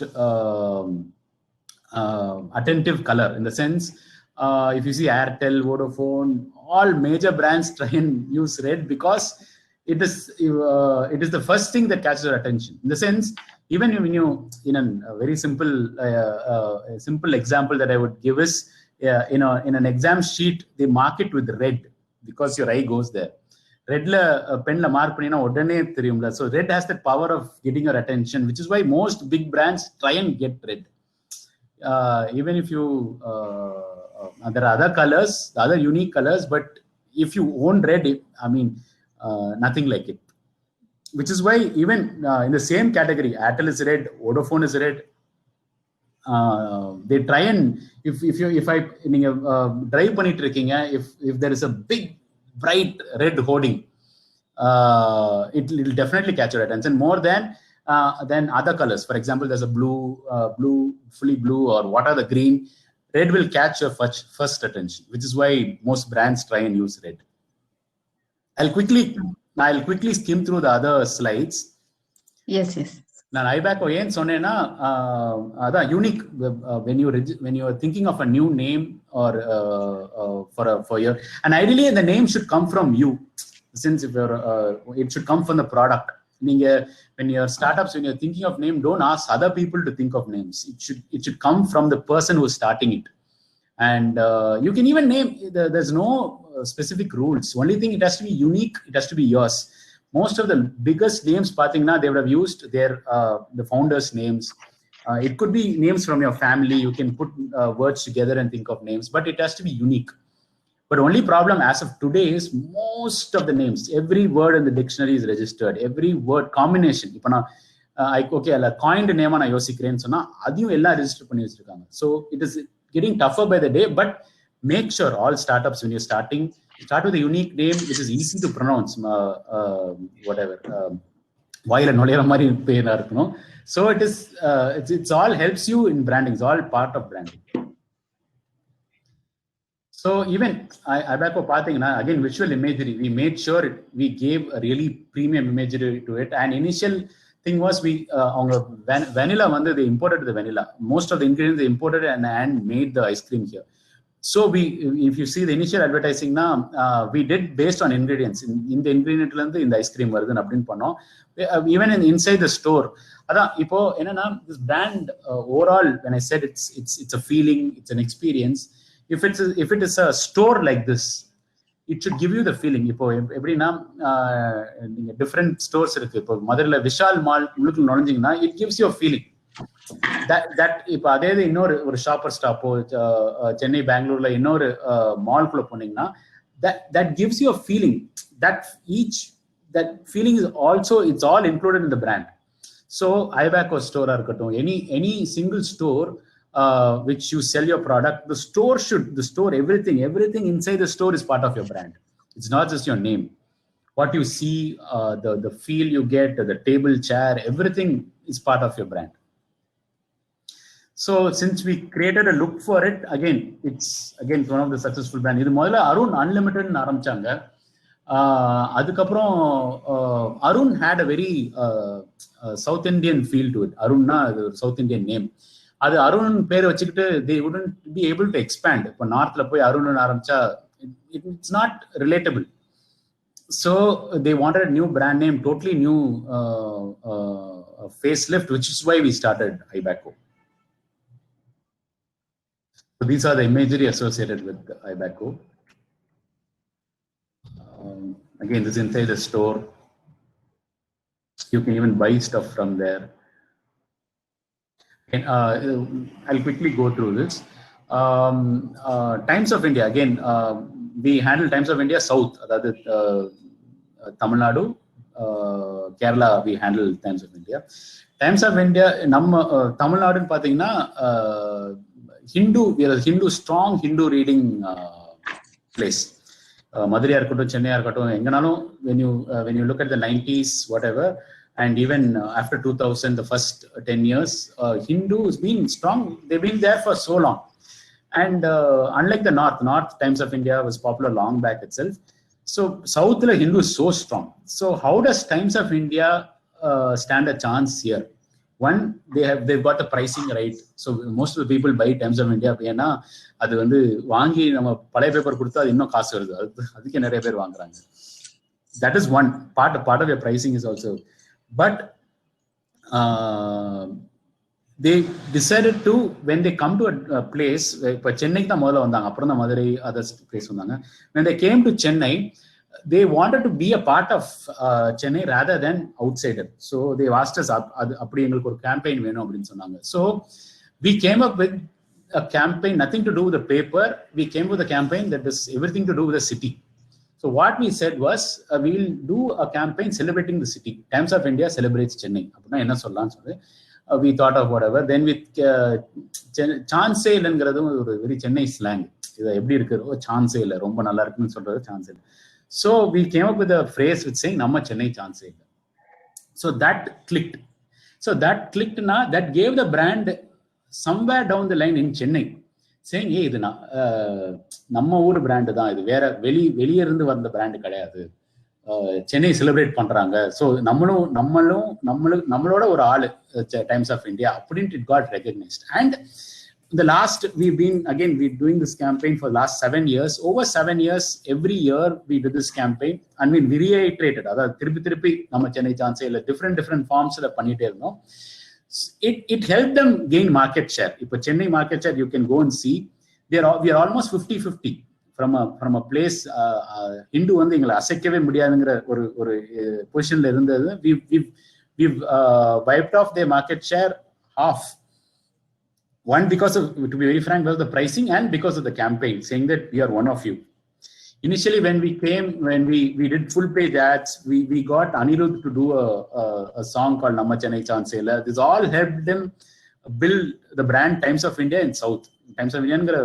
attentive color in the sense. If you see Airtel, Vodafone, all major brands try and use red because it is the first thing that catches your attention. In the sense, even when you in a very simple example that I would give is in an exam sheet they mark it with red because your eye goes there. Red la pen la mark panina odane theriyumla. So red has that power of getting your attention, which is why most big brands try and get red. Even if you there are other colors, other unique colors, but if you own red, I mean nothing like it. Which is why even in the same category, Airtel is red, Vodafone is red. They try and if I drive பண்ணிட்டு இருக்கீங்க, if there is a big bright red hoarding, it will definitely catch your attention more than other colors. For example, there's a blue, fully blue, or what are the green. Red will catch your first attention, which is why most brands try and use red. I'll quickly skim through the other slides. Yes, yes. நான் ஐபேக்கோ ஏன் சொன்னேன்னா அதான் unique when you are thinking of a new name or for your, and ideally the name should come from you, since if you're it should come from the product. When you're startups, when you're thinking of name, don't ask other people to think of names. It should come from the person who's starting it. And you can even name, there's no specific rules. Only thing, it has to be unique, it has to be yours. Most of the biggest names, they would have used the founders' names. It could be names from your family. You can put words together and think of names, but it has to be unique. But only problem as of today is most of the names, every word in the dictionary is registered. Every word combination. If I coined name na yosikren sonna adiyum ella register panni vechirukanga. So it is getting tougher by the day, but make sure all startups, when you're starting, start with a unique name which is easy to pronounce. Whatever vaila nolera mari pena irukano. So it's all helps you in branding. It's all part of branding. So even Ibacco pathina, again, visual imagery, we made sure we gave a really premium imagery to it. And initial thing was vanilla they imported the vanilla. Most of the ingredients they imported and made the ice cream here. So if you see the initial advertising now, we did based on ingredients. In the ingredient in the ice cream varudhu appdin pannom. Even inside the store, adan ipo enna this brand overall, when I said it's a feeling, it's an experience. If it is a store like this, it should give you the feeling. இப்போ எப்படின்னா நீங்க different stores இருக்கு. இப்போ மதுரையில் Vishal mall உங்களுக்கு நுழைஞ்சிங்கன்னா it gives you a feeling. that இப்போ அதே இன்னொரு ஒரு ஷாப்பர் ஸ்டாப்போ சென்னை பெங்களூர்ல இன்னொரு மால்குள்ள போனீங்கன்னா that gives you a feeling. That feeling is also, it's all included in the brand. So iBaco store இருக்கட்டும், any single store which you sell your product, the store everything inside the store is part of your brand. It's not just your name. What you see, the feel you get, the table, chair, everything is part of your brand. So since we created a look for it, it's one of the successful brand. இது முதல்ல Arun unlimited ஆரம்பிச்சாங்க. அதுக்கப்புறம் Arun had a very South Indian feel to it. அருண்னா அது ஒரு South Indian name. அது அருண் பேர் வச்சுக்கிட்டு they wouldn't be able to expand. இப்போ நார்த்ல போய் அருண் ஆரம்பிச்சா it's not relatable. So they wanted a new brand name, totally new facelift, which is why we started iBaco. So these are the imagery associated with iBaco. Again, this is inside the store. You can even buy stuff from there. And, I'll quickly go through this. Times of India, again, we handle Times of India South, that is Tamil Nadu, Kerala, we handle Times of India. Times of India, Tamil Nadu pathina Hindu, we are a strong Hindu reading place. Madurai இருக்கட்டும், சென்னையா இருக்கட்டும், எங்கனாலும் when you look at the 90s, whatever, and even after 2000, the first 10 years, Hindu has been strong. They've been there for so long. And unlike the North Times of India was popular long back itself. So South Hindu is so strong. So how does Times of India stand a chance here? One, they've got the pricing right. So most of the people buy Times of India ஏன்னா அது வந்து வாங்கி நம்ம பழைய paper கொடுத்தா அது இன்னும் காசு வருது, அதுக்கு நிறைய பேர் வாங்குறாங்க. That is one part of your pricing is also. But they decided to, when they come to a place, இப்போ சென்னைக்கு தான் முதல்ல வந்தாங்க, அப்புறம் தான் மதுரை அதர் பிளேஸ் வந்தாங்க. When they came to Chennai, they wanted to be a part of Chennai rather than outsider. So they asked us, அப்படி எங்களுக்கு ஒரு campaign வேணும் அப்படின்னு சொன்னாங்க. So we came up with a campaign, nothing to do with the paper. We came with a campaign that is everything to do with the city. So what we said was, we'll do a campaign celebrating the city. Times of India celebrates Chennai. அப்படின்னா என்ன சொல்லலாம்னு சொல்லி we thought of whatever. Then with சான்ஸே இல்லைங்கிறது ஒரு very Chennai slang. இது எப்படி இருக்கு, சான்ஸே இல்லை, ரொம்ப நல்லா இருக்குன்னு சொல்றது சான்ஸே இல்லை. So we came up with a phrase with saying நம்ம சென்னை சான்ஸே இல்லை. So that clicked. That gave the brand somewhere down the line in Chennai, saying hey, இது நம்ம ஊர் பிராண்டு தான், இது வேற வெளியே இருந்து வந்த பிராண்டு கிடையாது, சென்னை செலிப்ரேட் பண்றாங்க. ஸோ நம்மளோட ஒரு ஆளு டைம்ஸ் ஆஃப் இந்தியா அப்படின்ட்டு it got recognised. And the last, we're doing this campaign for the last 7 years. Over 7 years, every year we did this campaign. I mean, we reiterated, அதாவது திருப்பி நம்ம சென்னை சான்ஸே இல்லை, different forms பண்ணிட்டே இருந்தோம். It helped them gain market share. இப்போ Chennai market share, you can go and see, we are almost 50-50 from a place. Hindu வந்து எங்களை அசைக்கவே முடியாதுங்கிற ஒரு பொசிஷன்ல இருந்தது. We've wiped off their market share half. One, because of, to be very frank, was the pricing, and because of the campaign saying that we are one of you. Initially, when we did full page ads, we got Anirudh to do a song called Namma Chennai Chance Illa. This all helped them build the brand Times of India in South. Times of India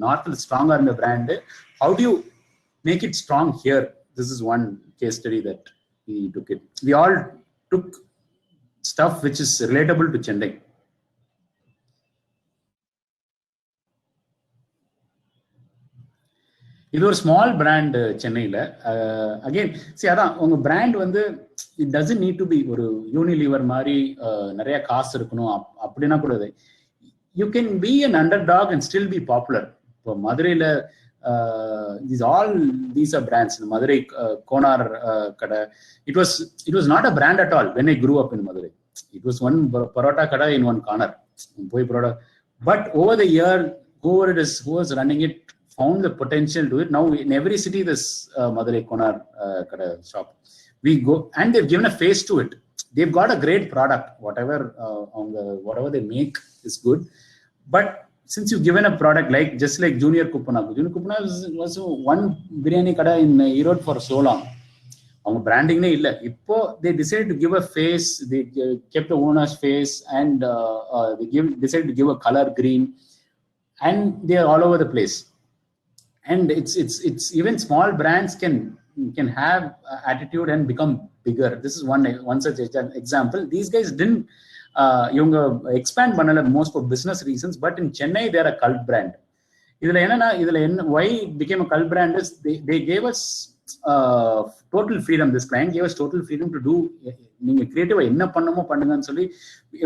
North is stronger in the brand. How do you make it strong here? This is one case study that we took it. We all took stuff which is relatable to Chennai. இது ஒரு small brand சென்னையில். Again அதான் உங்க brand வந்து it doesn't need to be ஒரு Unilever மாதிரி நிறைய காசு இருக்கணும் அப்படின்னா கூட. You can be an underdog and still be popular. இப்போ மதுரையில் these are brands. இந்த மதுரை கோனார் கடை, it was not a brand at all when I grew up in Madurai. It was one parotta கடை in one corner, போய் parotta. But over the year, who was running it found the potential to it. Now in every city there's Madurai Konar shop. We go and they've given a face to it. They've got a great product. Whatever they make is good. But since you've given a product just like Junior Kupana was one biryani kada in Erode for so long. Branding they decided to give a face. They kept the owner's face and they decided to give a color green, and they are all over the place. And it's even small brands can have attitude and become bigger. This is one such example. These guys didn't expand panala most for business reasons, but in Chennai they are a cult brand. Why it became a cult brand is they gave us total freedom. This client gave us total freedom to do creative enna pannamo pannunga solli.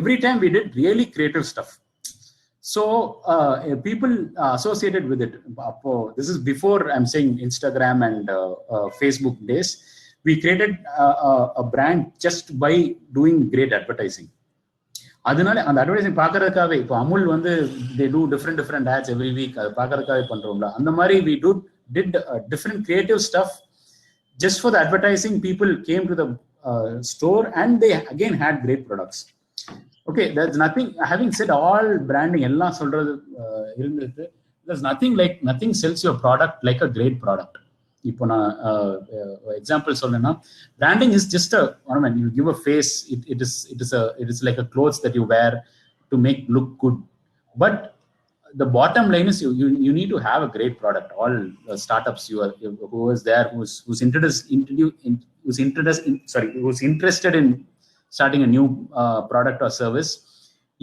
Every time we did really creative stuff. So people associated with it. This is before I'm saying Instagram and Facebook days. We created a brand just by doing great advertising. அதனால அந்த advertising பார்க்கறதுக்காகவே இப்போ அமுல் வந்து they do different ads every week. அது பார்க்கறதுக்காகவே பண்றோம்ல. அந்த மாதிரி we did different creative stuff just for the advertising. People came to the store and they again had great products. Okay, there's nothing, having said all branding எல்லாம் சொல்றது இருந்தது, there's nothing sells your product like a great product. இப்போ நான் example சொல்லணும்னா, branding is just you give a face. It is like a clothes that you wear to make look good. But the bottom line is you need to have a great product. All startups who is there who's interested in starting a new product or service,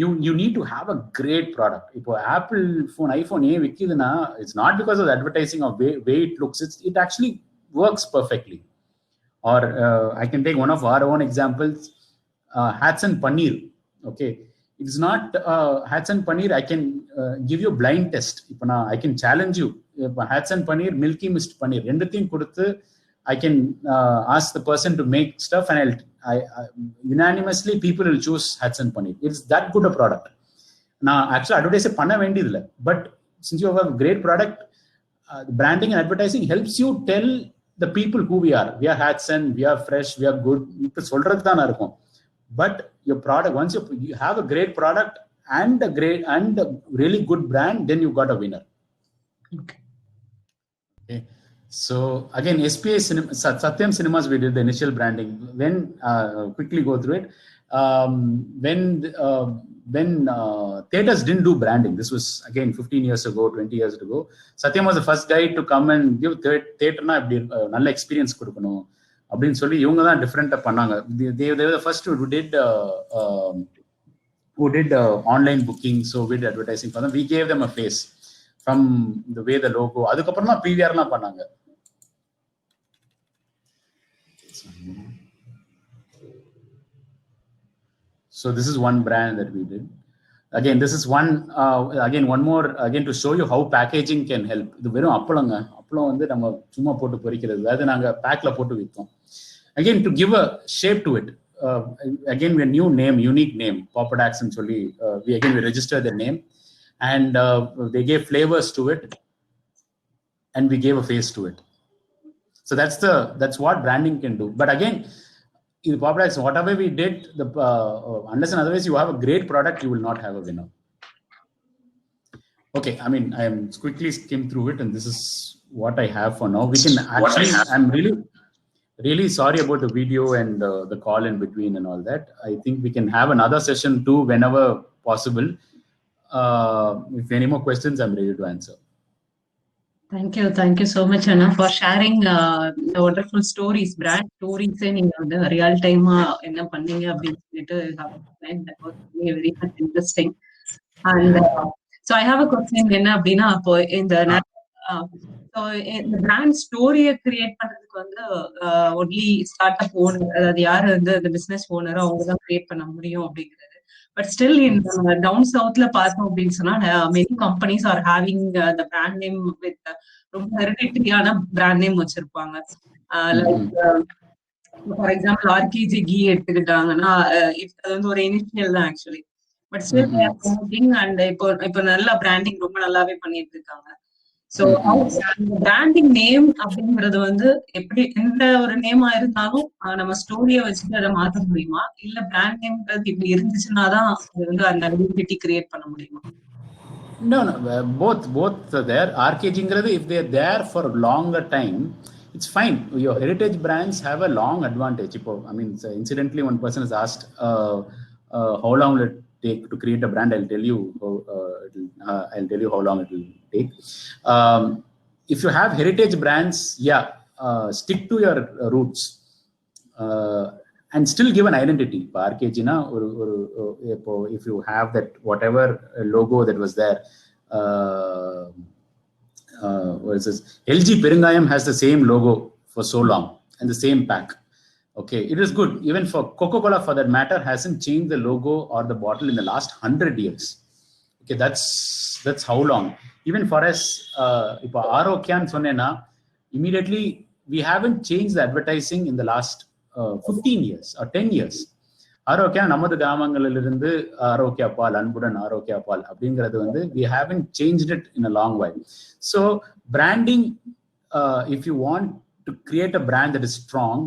you need to have a great product. If Apple phone, iPhone vikiduna, it's not because of the advertising or way it looks. It actually works perfectly. Or I can take one of our own examples, hats and paneer. Okay, it's not hats and paneer. I can give you a blind test. I can challenge you. Hats and paneer, Milky Mist paneer, renduthiyum koduthu I can ask the person to make stuff, and I unanimously people will choose hats and paneer. It's that good a product. Now actually advertise panna vendidilla, but since you have a great product, branding and advertising helps you tell the people who we are. We are hats and we are fresh, we are good. Ipo solradhu dhaan irukum. But your product, once you have a great product and a really good brand, then you got a winner. Okay. So again, SPI Satyam Cinemas, we did the initial branding. When quickly go through it. When theaters didn't do branding, this was again 15 years ago, 20 years ago. Satyam was the first guy to come and give theater na nalla experience kudukanum அப்படினு சொல்லி இவங்க தான் டிஃபரெண்டா பண்ணாங்க. They were the first who did online booking, so we did advertising for them. We gave them a face from the way the logo. அதுக்கப்புறம் தான் PVR லாம் பண்ணாங்க. So this is one brand that we did. Again, this is one more to show you how packaging can help. இது வெறும் அப்பளங்க. அப்பளம் வந்து நம்ம சும்மா போட்டு பொரிக்கிறது. அது நாங்க பேக்ல போட்டு விற்போம். Again, to give a shape to it. Again, we new name, unique name, Poppadax and solli. We registered the name, and they gave flavors to it, and we gave a face to it. So that's what branding can do. But again, in Poppadax, whatever we did, unless and otherwise you have a great product, you will not have a winner. Okay, I mean, I am quickly skim through it, and this is what I have for now. We can actually, I'm really sorry about the video and the call in between and all that. I think we can have another session too whenever possible. If any more questions, I'm ready to answer. Thank you so much, Anna, for sharing the wonderful stories, brand stories, and the real time enna panninga appdi solittu that was very much interesting. And so I have a question enna appadina appo in the so the brand story create பண்றதுக்கு வந்து only startup owner, அதாவது யாரு வந்து the business owner அவங்க தான் create பண்ண முடியும் அப்படிங்கிறது. But still in down southல பார்த்தோம் அப்படின்னு சொன்னா many companies are having the brand name with ரொம்ப hereditary-ஆன brand name வச்சிருப்பாங்க. Like for example RKG ghee எடுத்துக்கிட்டாங்கன்னா அது வந்து ஒரு இனிஷியல் தான் actually. But still they are promoting and இப்போ நல்ல branding ரொம்ப நல்லாவே பண்ணிட்டு இருக்காங்க. ஸோ பிராண்டிங் நேம் அப்படிங்கிறது வந்து எப்படி எந்த ஒரு நேமா இருந்தாலும் நம்ம ஸ்டோரியை வச்சுட்டு அதை மாற்ற முடியுமா, இல்ல பிராண்ட் நேம்ன்றது இப்படி இருந்துச்சுன்னா தான் அது வந்து அந்த ஐடென்டிட்டி கிரியேட் பண்ண முடியுமா? No, both are there. RKG-ங்கிறது if they are there for a longer time, it's fine. Your heritage brands have a long advantage. I mean, incidentally, one person has asked, how long will it take to create a brand? I'll tell you how long it will take. If you have heritage brands, stick to your roots and still give an identity. RKG na if you have that whatever logo that was there, what is this? LG Peringayam has the same logo for so long and the same pack. Okay, it is good. Even for Coca-Cola, for that matter, hasn't changed the logo or the bottle in the last 100 years. Okay, that's how long. Even for us, if Arokyan Sonena, immediately we haven't changed the advertising in the last 15 years or 10 years. Arokyan Namadu Gamangalirundu Arokya Pal, Anbudan Arokya Pal, அப்படிங்கிறது வந்து we haven't changed it in a long while. So branding, if you want to create a brand that is strong,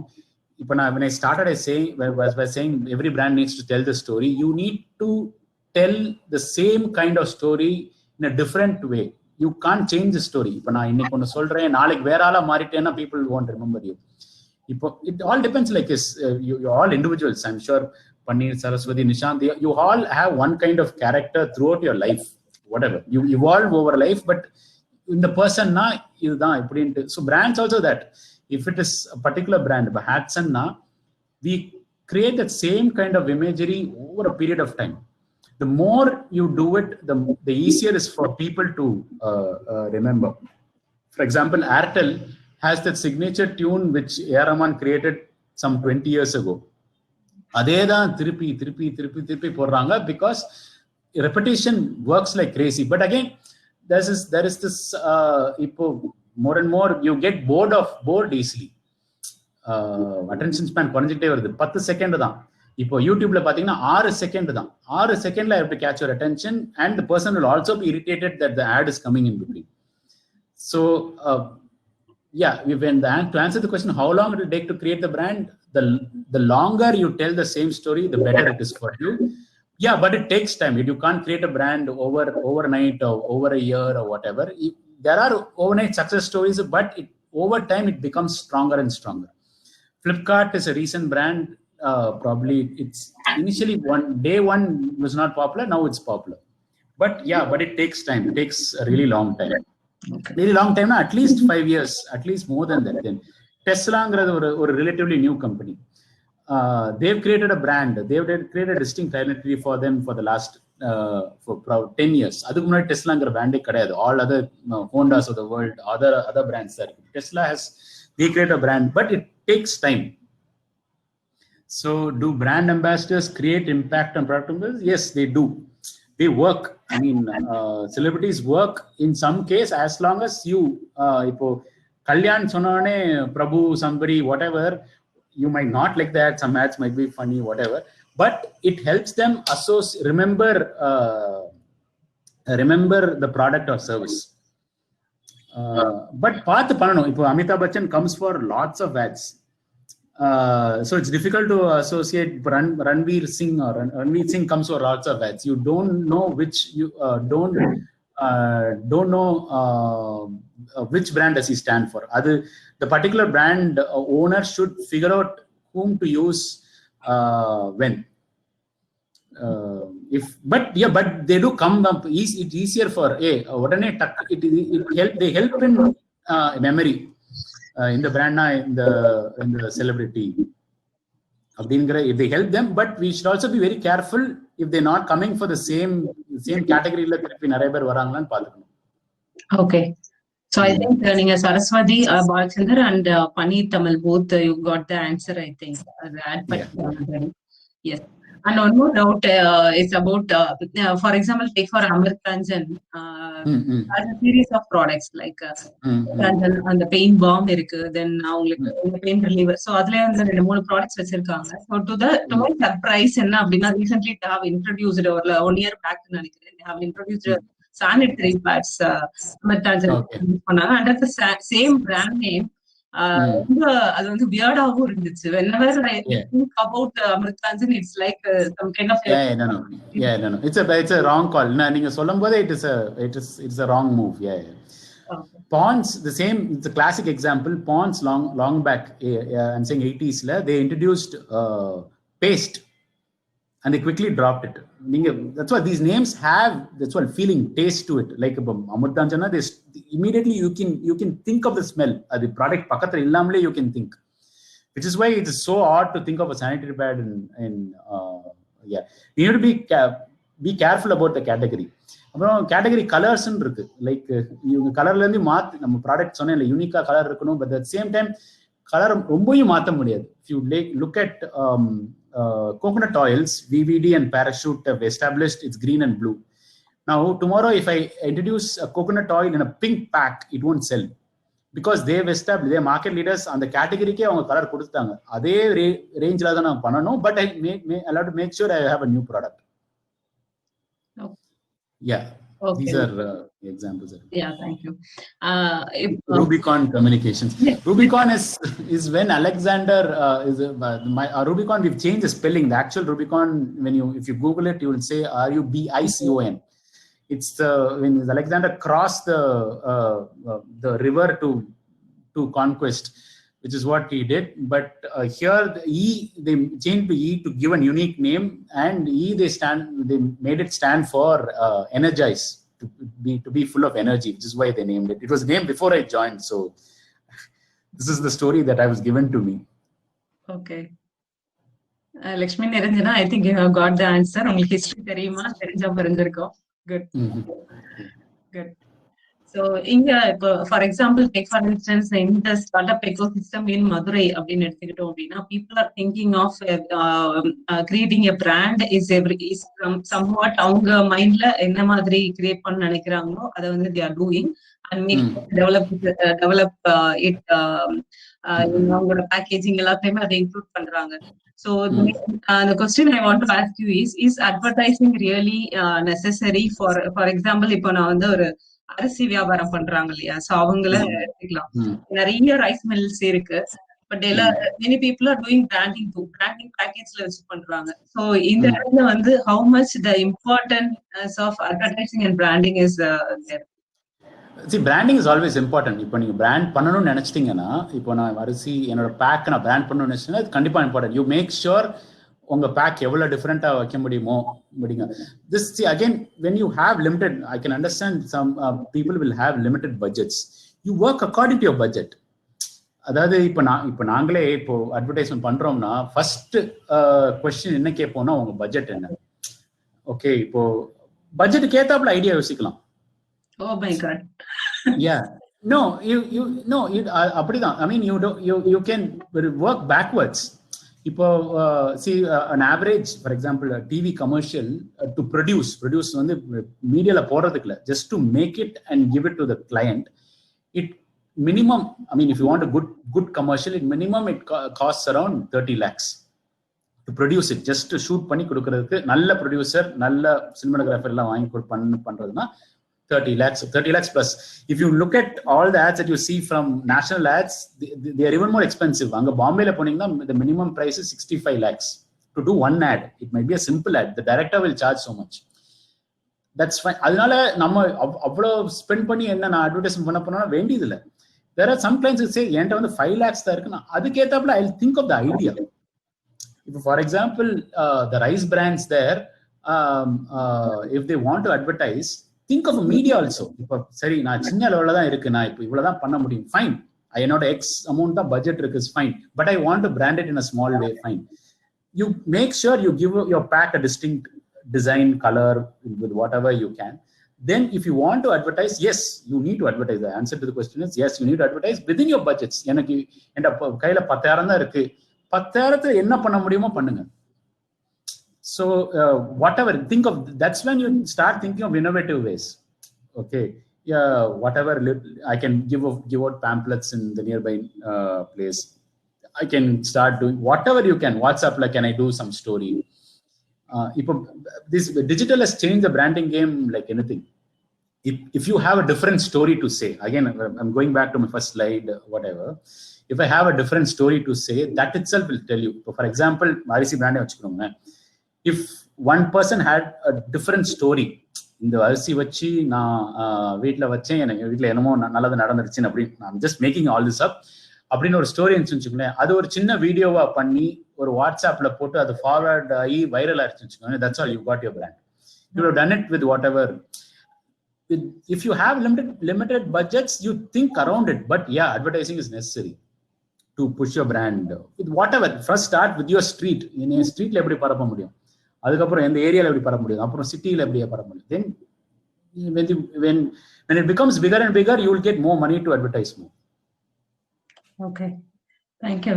when I started by saying every brand needs to tell the story, you need to tell the same kind of story in a different way. You can't change the story. இப்போ நான் இன்னைக்கு ஒன்று சொல்றேன், நாளைக்கு வேற ஆளா மாறிட்டேன்னா people won't remember you. It all depends, like this. You're all individuals. I'm sure Paneer, Saraswati, Nishant, you all have one kind of character throughout your life. Whatever you evolve over life, but in the person na idhaan ipdi. So brands also that. If it is a particular brand, but Hatson na, we create that same kind of imagery over a period of time. The more you do it, the easier it is for people to remember. For example, Airtel has that signature tune which A.R. Rahman created some 20 years ago. Adhe dhaan thiruppi போடுறாங்க because repetition works like crazy. But again, there is this more and more you get bored easily. Attention span குறைஞ்சிட்டே வருது. 10 second தான். இப்போ யூடியூப்ல பாத்தீங்கன்னா 6 second தான். 6 செகண்ட்ல I have to catch your attention, and the person will also be irritated that the ad is coming in between. So to answer the question, how long it will take to create the brand, the longer you tell the same story, the better it is for you. Yeah, but it takes time. You can't create a brand overnight or over a year or whatever. There are overnight success stories, but over time it becomes stronger and stronger. Flipkart is a recent brand. Probably it's initially day one was not popular. Now it's popular. But it takes time. It takes a really long time. Okay. Really long time, at least 5 years, at least more than that. Then Tesla or a relatively new company. They've created a brand. They've created a distinct identity for them for the last for 10 years. அதுக்கு முன்னாடி டெஸ்லாங்கிற பிராண்டே கிடையாது. All other Hondas of the world, other brands there. Tesla they create a brand, but it takes time. So do brand ambassadors create impact on product owners? Yes, they do. They work. I mean, celebrities work in some case as long as you இப்போ கல்யாண் சொன்னோடனே Prabhu, somebody, whatever, you might not like that. Some ads might be funny, whatever, but it helps them remember the product or service. But பார்த்து பண்ணணும். இப்போ Amitabh Bachchan comes for lots of ads. So it's difficult to associate Ranveer Singh or Ranveer Singh comes for lots of ads. You don't know which which brand does he stand for. The particular brand owner should figure out whom to use when. But they do come up. It's easier for they help in memory. In the brand, in the celebrity, if they help them, but we should also be very careful if they're not coming for the same category. Okay, so I think Saraswati, Balchandar, and Paneer Tamil, both you got the answer. I think yes. And one more doubt is about, for example, take for Amrit Ranjan, has a series of products like Ranjan and the pain bomb, then now the pain reliever. So adle and the more products vechirukanga. So to my surprise, recently they have introduced, or 1 year back, they have introduced sanitary pads under the same brand name. அது வந்து வியர்டாவும் இருந்துச்சு. Whenever I think about Amritanjan, it's like some kind of no. It's a wrong call. நீங்க சொல்லும்போது it's a wrong move. Okay. Pond's the same. It's a classic example. Pond's long back. I'm saying 80s. They introduced paste, and they quickly dropped it. That's why these names have feeling, taste to it. Like Amritanjana, they immediately you can think of the smell. The product pakathra illamle you can think, which is why it is so odd to think of a sanitary pad. You need to be careful about the category. அப்புறம் category கலர்ஸ்ன்னு இருக்கு. Like இவங்க கலர்ல இருந்து மாத்தி நம்ம product சொன்னேன் இல்லை, யூனிக்கா colour இருக்கணும். But at same time colour ரொம்பவும் மாற்ற முடியாது. If you look at coconut oils, VVD and Parachute have established it's green and blue. Now tomorrow if I introduce a coconut oil in a pink pack, it won't sell because they've established, they're market leaders. அந்த கேட்டகரிக்கே அவங்க colour கொடுத்தாங்க. அதே ரேஞ்சில தான் நான் பண்ணணும். But I have to make sure I have a new product. Yeah. Okay. These are examples. Yeah, thank you. Rubicon Communications. Yeah. Rubicon is when Alexander Rubicon. We've changed the spelling. The actual Rubicon, if you Google it, you will say Rubicon. It's when Alexander crossed the river to conquest, which is what he did. But here they changed to E to give a unique name, and they made it stand for energize, to be full of energy, which is why they named it. It was named before I joined, so this is the story that I was given to me. Okay. Lakshmi Niranjana, I think you have got the answer. உங்களுக்கு history தெரியுமா? தெரிஞ்சா புரிஞ்சிருக்கும். Good. Good. So, for example, take for instance, in the startup ecosystem in Madurai, people are thinking of creating a brand is somewhat avanga mind la enna madri create panna nenikrangalo adha vandu they are doing and develop it avanga packaging ellathayume adha include பண்றாங்க. So the question I want to ask you is advertising really necessary? For example, இப்போ நான் வந்து ஒரு அரிசி வியாபாரம் பண்றாங்க இல்லையா, so அவங்கள எடுத்துக்கலாம். நிறைய ரைஸ் மில்ஸ் இருக்கு. But many people are doing branding packagல வச்சு பண்றாங்க. சோ இந்த இடத்துல வந்து how much the importance of advertising and branding is there? See, branding is always important. இப்போ நீங்க பிராண்ட் பண்ணணும்னு நினைச்சிட்டீங்கன்னா, இப்போ நான் அரிசி என்னோட பேக் நான் பிராண்ட் பண்ணணும்னு நினைச்சீங்கன்னா அது கண்டிப்பா இம்பார்ட்டன்ட். யூ மேக் ஷுர் உங்க பேக் எவ்வளவு டிஃபரெண்டா வைக்க முடியுமோ முடியுங்க. This again, when you have limited, I can understand some people will have limited budgets. You work according to your budget. அதாவது இப்போ நாங்களே இப்போ அட்வர்டைஸ்மெண்ட் பண்றோம்னா ஃபர்ஸ்ட் கொஸ்டின் என்ன கேட்போம்னா உங்க பட்ஜெட் என்ன. ஓகே, இப்போ பட்ஜெட்டுக்கு ஏத்தாப்புல ஐடியா யோசிக்கலாம். Oh my God. Yeah. No, அப்படிதான். I mean, you can work backwards. இப்போ see an average, for example, a TV commercial to produce வந்து மீடியால போறதுக்கு இல்ல, just to make it and give it to the client, it minimum, I mean, if you want a good commercial, it minimum it costs around 30 lakhs to produce it, just to shoot பண்ணி கொடுக்கிறதுக்கு. நல்ல producer நல்ல cinematographer எல்லாம் வாங்கி பண்றதுன்னா 30 lakhs plus. If you look at all the ads that you see from national ads, they are even more expensive. Anga Bombay la poningna, the minimum price is 65 lakhs to do one ad. It might be a simple ad. The director will charge so much. That's fine. அதனால நம்ம அவ்வளவு spend பண்ணி என்ன நான் advertisement பண்ண போனா வேண்டியது இல்லை. There are some clients who say என்கிட்ட வந்து 5 lakhs தான் இருக்குன்னா அதுக்கு ஏத்தாப்புல I'll think of the idea. If for example the rice brands there, if they want to advertise, think of a media also. இப்போ சரி நான் சின்ன லெவல்ல தான் இருக்கு, நான் இப்போ இவ்வளவுதான் பண்ண முடியும், ஃபைன். என்னோட எக்ஸ் அமௌண்ட் தான் பட்ஜெட் இருக்கு, fine. But I want to brand it in a small way, fine. You make sure you give your pack a distinct design, color, with whatever you can. Then if you want to advertise, yes, you need to advertise. The answer to the question is yes, you need to advertise within your budgets. எனக்கு என் கையில 10,000 தான் இருக்கு, 10,000 என்ன பண்ண முடியுமோ பண்ணுங்க. So whatever, think of, that's when you start thinking of innovative ways. Okay, yeah, whatever, I can give out pamphlets in the nearby place. I can start doing whatever you can. WhatsApp, like, can I do some story? This digital has changed the branding game like anything. if you have a different story to say, again, I'm going back to my first slide, whatever. If I have a different story to say, that itself will tell you. For example, Arisi brand vachukkonga, if one person had a different story, இந்த அரிசி வச்சு நான் வீட்டில் வச்சேன், எனக்கு வீட்டில் என்னமோ நல்லது நடந்துருச்சுன்னு அப்படின்னு, I'm just making all this up அப்படின்னு ஒரு ஸ்டோரி வச்சுக்கோங்களேன், அது ஒரு சின்ன வீடியோவா பண்ணி ஒரு வாட்ஸ்அப்ல போட்டு அது ஃபார்வர்ட் ஆகி வைரல் ஆயிடுச்சு வச்சுக்கோங்க, that's all, you got your brand. You have done it with whatever. If you have limited budgets, you think around it, but yeah, advertising is necessary to push your brand with whatever. First start with your street. In a street la eppadi parappa mudiyum, adukapra endha area la eppadi parappa mudiyum, appo city la eppadi parappa mudiyum. Then when it becomes bigger and bigger, you will get more money to advertise more. Okay, thank you.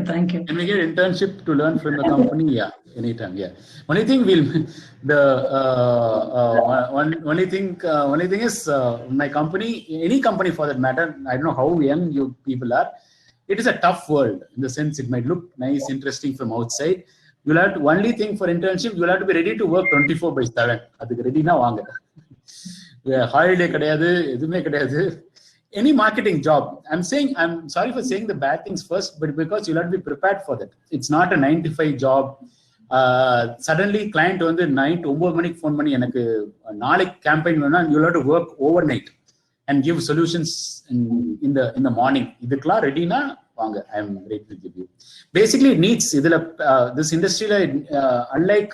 Can we get internship to learn from the company? Yeah, anytime. Yeah. Only thing is my company, any company for that matter, I don't know how young you people are. It is a tough world in the sense it might look nice, interesting from outside. You'll have to, only thing for internship, you'll have to be ready to work 24/7. Adukku ready na vaanga. Holiday kadayadu, edume kadayadu. Any marketing job, I'm sorry for saying the bad things first, but because you'll have to be prepared for that. It's not a 9 to 5 job. Suddenly client வந்து night 9 மணிக்கு phone பண்ணி எனக்கு நாளைக்கு campaign வேணா, you'll have to work overnight and give solutions in the morning. இதுக்கெல்லாம் ரெடினா வாங்க, I'm ready to give you. Basically it needs இதுல this industry unlike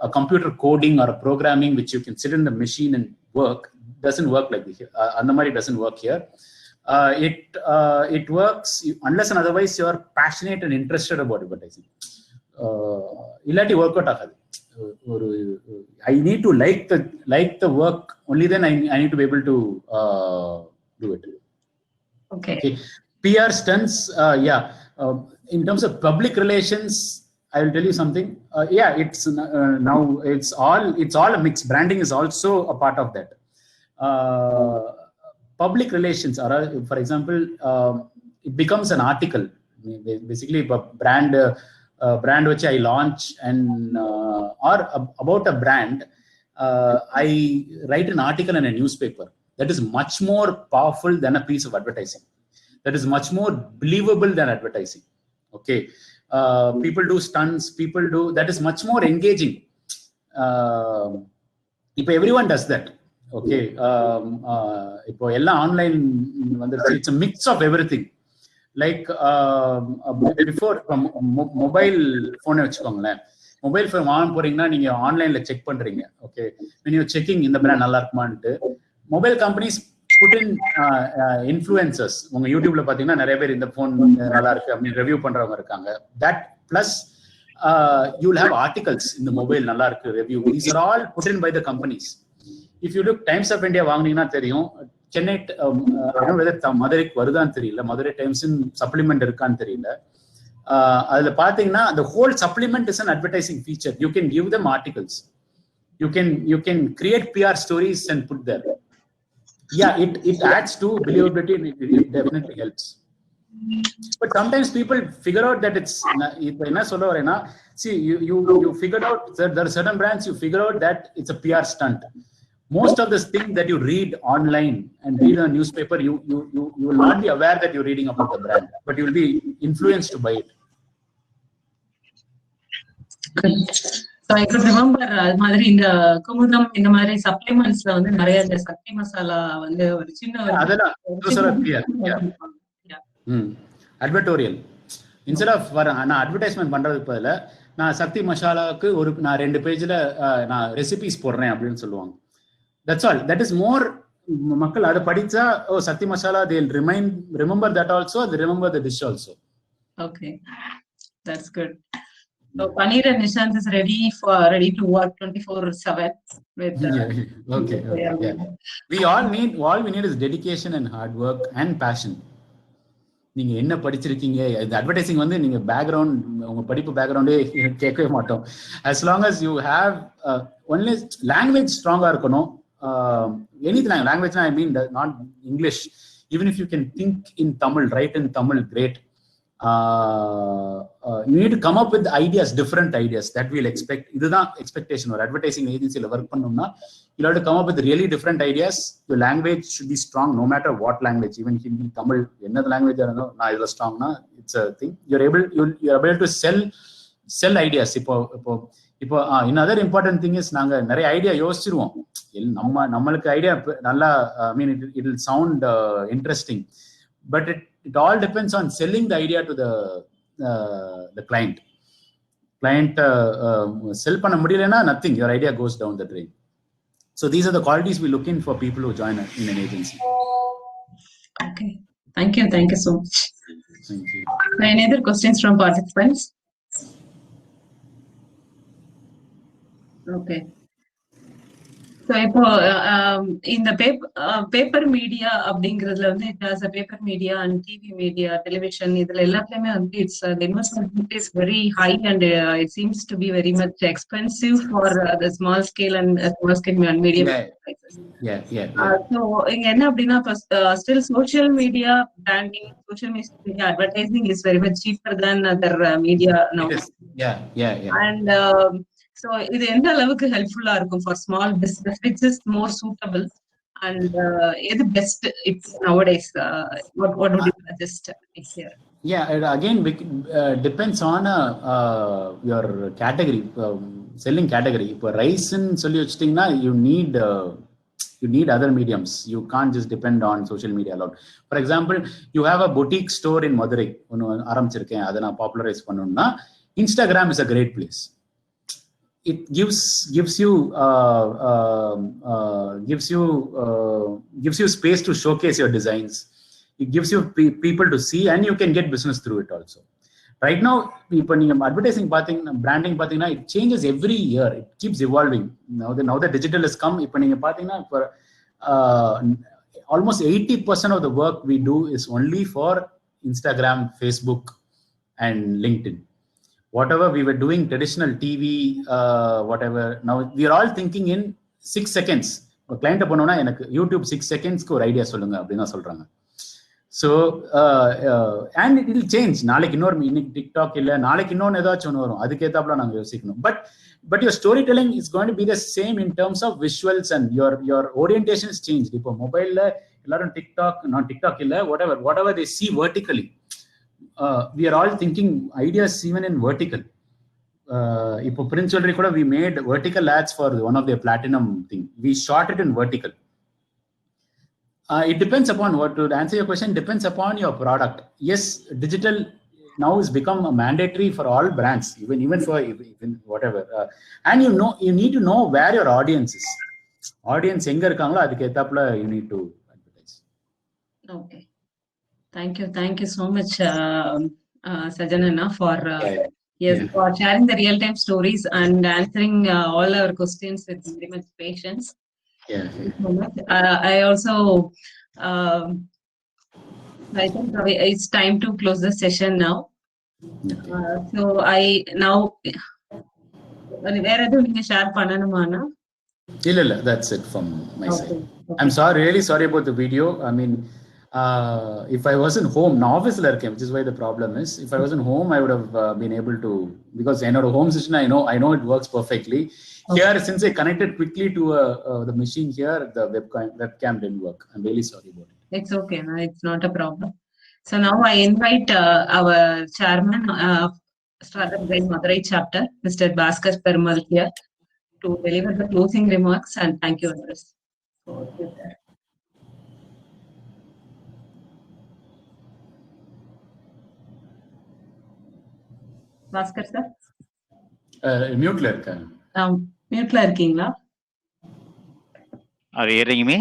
a computer coding or a programming which you can sit in the machine and work, doesn't work like this. Andamari doesn't work here. It works unless and otherwise you are passionate and interested about advertising. Illati work out agadu. I need to like the work, only then I need to be able to do it. Okay. PR stunts, in terms of public relations, I will tell you something. It's now it's all a mix. Branding is also a part of that. Public relations are, for example, it becomes an article. Basically, brand which I launch and or about a brand, I write an article in a newspaper. That is much more powerful than a piece of advertising. That is much more believable than advertising. Okay, people do stunts. That is much more engaging. If everyone does that. Okay, இப்போ எல்லாம் online வந்துருச்சு. It's a mix of everything. Like before, mobile ஃபோனை வச்சுக்கோங்களேன், mobile phone வாங்க போறீங்கன்னா நீங்க ஆன்லைன்ல check பண்றீங்க. ஓகே, நீங்க செக்கிங் இந்த பிராண்ட் நல்லா இருக்குமான்ட்டு. Mobile companies put in influencers. உங்க யூடியூப்ல பாத்தீங்கன்னா நிறைய பேர் இந்த ஃபோன் நல்லா இருக்கு அப்படின்னு ரிவ்யூ பண்றவங்க இருக்காங்க. That plus you will have articles in the mobile நல்லா இருக்கு review. These are all put in by the companies. If you look Times of India வாங்குனீங்கன்னா தெரியும், சென்னை மதுரைக்கு வருதான்னு தெரியல, மதுரை டைம்ஸ் சப்ளிமெண்ட் இருக்கான்னு தெரியல. அதுல பாத்தீங்கன்னா the whole supplement is an advertising feature. You can give them articles. You can create PR stories and put there. Yeah, it adds to believability and it definitely helps. But sometimes people figure out that it's என்ன சொல்ல வரேன்னா, see you figured out that there are certain brands, you figure out that it's a PR stunt. Most of this thing that you read online and read in a newspaper, you will not be aware that you're reading about the brand, but you will be influenced to buy it. So I could remember அது மாதிரி இந்த குமுதம் இந்த மாதிரி சப்ளிமெண்ட்ஸ்ல வந்து நிறைய இந்த சக்தி மசாலா வந்து ஒரு சின்ன அட்வர்டோரியல் இன்ஸ்டெட் ஆஃப் நான் அட்வர்டைஸ்மெண்ட் பண்றதுக்கு பதிலா நான் சக்தி மசாலாவுக்கு நான் 2 பேஜ்ல நான் ரெசிபிஸ் போடுறேன் அப்படின்னு சொல்லுவாங்க. That's all. That is more. மக்கள் அதை படிச்சா சக்தி masala, they'll remember that also, they remember the dish also. Okay, that's good. So Paneer and Nishant is ready to work 24/7 with okay. Yeah. We need is dedication and hard work and passion. நீங்க என்ன படிச்சிருக்கீங்க, இந்த advertising வந்து நீங்க background, உங்க படிப்பு பேக்ரவுண்டே கேட்கவே மாட்டோம். as long as you have only language ஸ்ட்ராங்கா இருக்கணும். Anything language, I mean not English. Even if you can think in Tamil, write in Tamil, great. you need to come up with ideas, different ideas that we'll expect. இதுதான் expectation ஒரு advertising agency ல work பண்ணோம்னா you have to come up with really different ideas. Your language should be strong no matter what language, even Hindi, Tamil, என்னது language இருந்தாலும் நான் இதுல strongனா it's a thing. You're able to sell ideas. இப்போ another important thing is நாங்க நிறைய idea யோசிச்சிருவோம். நம்மளுக்கு idea நல்லா I mean it will sound interesting, but it all depends on selling the idea to the client. Sell பண்ண முடியலனா nothing, your idea goes down the drain. So these are the qualities we look in for people who join in an agency. Okay, thank you so much. Thank you. Any other questions from participants? Okay. So இப்போ இந்த paper media அப்படிங்கிறதுல வந்து it has a paper media and TV media, television, இதுல எல்லாத்துலயுமே வந்து it's the investment is very high and it seems to be very much expensive for the small scale and medium. Yeah. So இங்க என்ன அப்படின்னா still social media branding, social media advertising is very much cheaper than other media now. Yeah. And so இது எந்த அளவுக்கு ஹெல்ப்ஃபுல்லா இருக்கும் for small business, which is more suitable and எது best it's nowadays? What would you suggest here? Yeah, it again depends on your category, selling category. இப்போ ரைஸ்ன்னு சொல்லி வச்சிட்டீங்கன்னா you need other mediums. You can't just depend on social media alone. For example, you have a boutique store in Madurai, ஒன்னு ஆரம்பிச்சிருக்கேன், அதை நான் popularise பண்ணணும்னா Instagram is a great place. It gives you space to showcase your designs. It gives you people to see, and you can get business through it also. Right now, இப்போ நீங்க advertising branding பாத்தீங்கன்னா it changes every year. It keeps evolving. Now the digital has come. இப்போ நீங்க பாத்தீங்கன்னா for almost 80% of the work we do is only for Instagram, Facebook, and LinkedIn. Whatever we were doing traditional TV, whatever, now we are all thinking in 6 seconds. ஒரு client போனோம்னா எனக்கு YouTube 6 secondsக்கு ஒரு idea சொல்லுங்க அப்படின்னு சொல்றாங்க. So and it will change. நாளைக்கு இன்னைக்கு TikTok இல்ல, நாளைக்கு இன்னொன்னு ஏதாச்சும் ஒன்று வரும், அதுக்கு ஏத்தாப்புல நாங்க யோசிக்கணும். But your storytelling is going to be the same in terms of visuals, and your orientation is changed. இப்போ மொபைல்ல எல்லாரும் TikTok இல்ல, whatever they see vertically. We are all thinking ideas even in vertical. Ipo Prince Jewelry kuda we made vertical ads for one of their platinum thing. We shot it in vertical. It depends upon to answer your question, depends upon your product. Yes, digital now has become a mandatory for all brands, even for whatever. And you need to know where your audience is. Audience enga irukangalo adukku ethapla you need to advertise. Okay. Thank you so much, Sajanana, for for sharing the real-time stories and answering all our questions with very much patience. Yeah. Thank you so much. I also I think it's time to close the session now. So I now வேற எதுவும் நீங்க share பண்ணணுமானா? இல்ல, that's it from my side. Okay. I'm really sorry about the video. I mean, if I wasn't home, now office la irken, which is why the problem is, if I wasn't home I would have been able to, because I know the home session, I know it works perfectly. Okay. Here, since I connected quickly to the machine here, the webcam didn't work. I'm really sorry about it. It's okay, no, it's not a problem. So now I invite our chairman of Startup Grind Madurai chapter, Mr. Bhaskar Perumal here, to deliver the closing remarks, and thank you others. Bhaskar sir மியூட்ல இருக்கேன். மியூட்ல இருக்கீங்களா? Are you hearing me?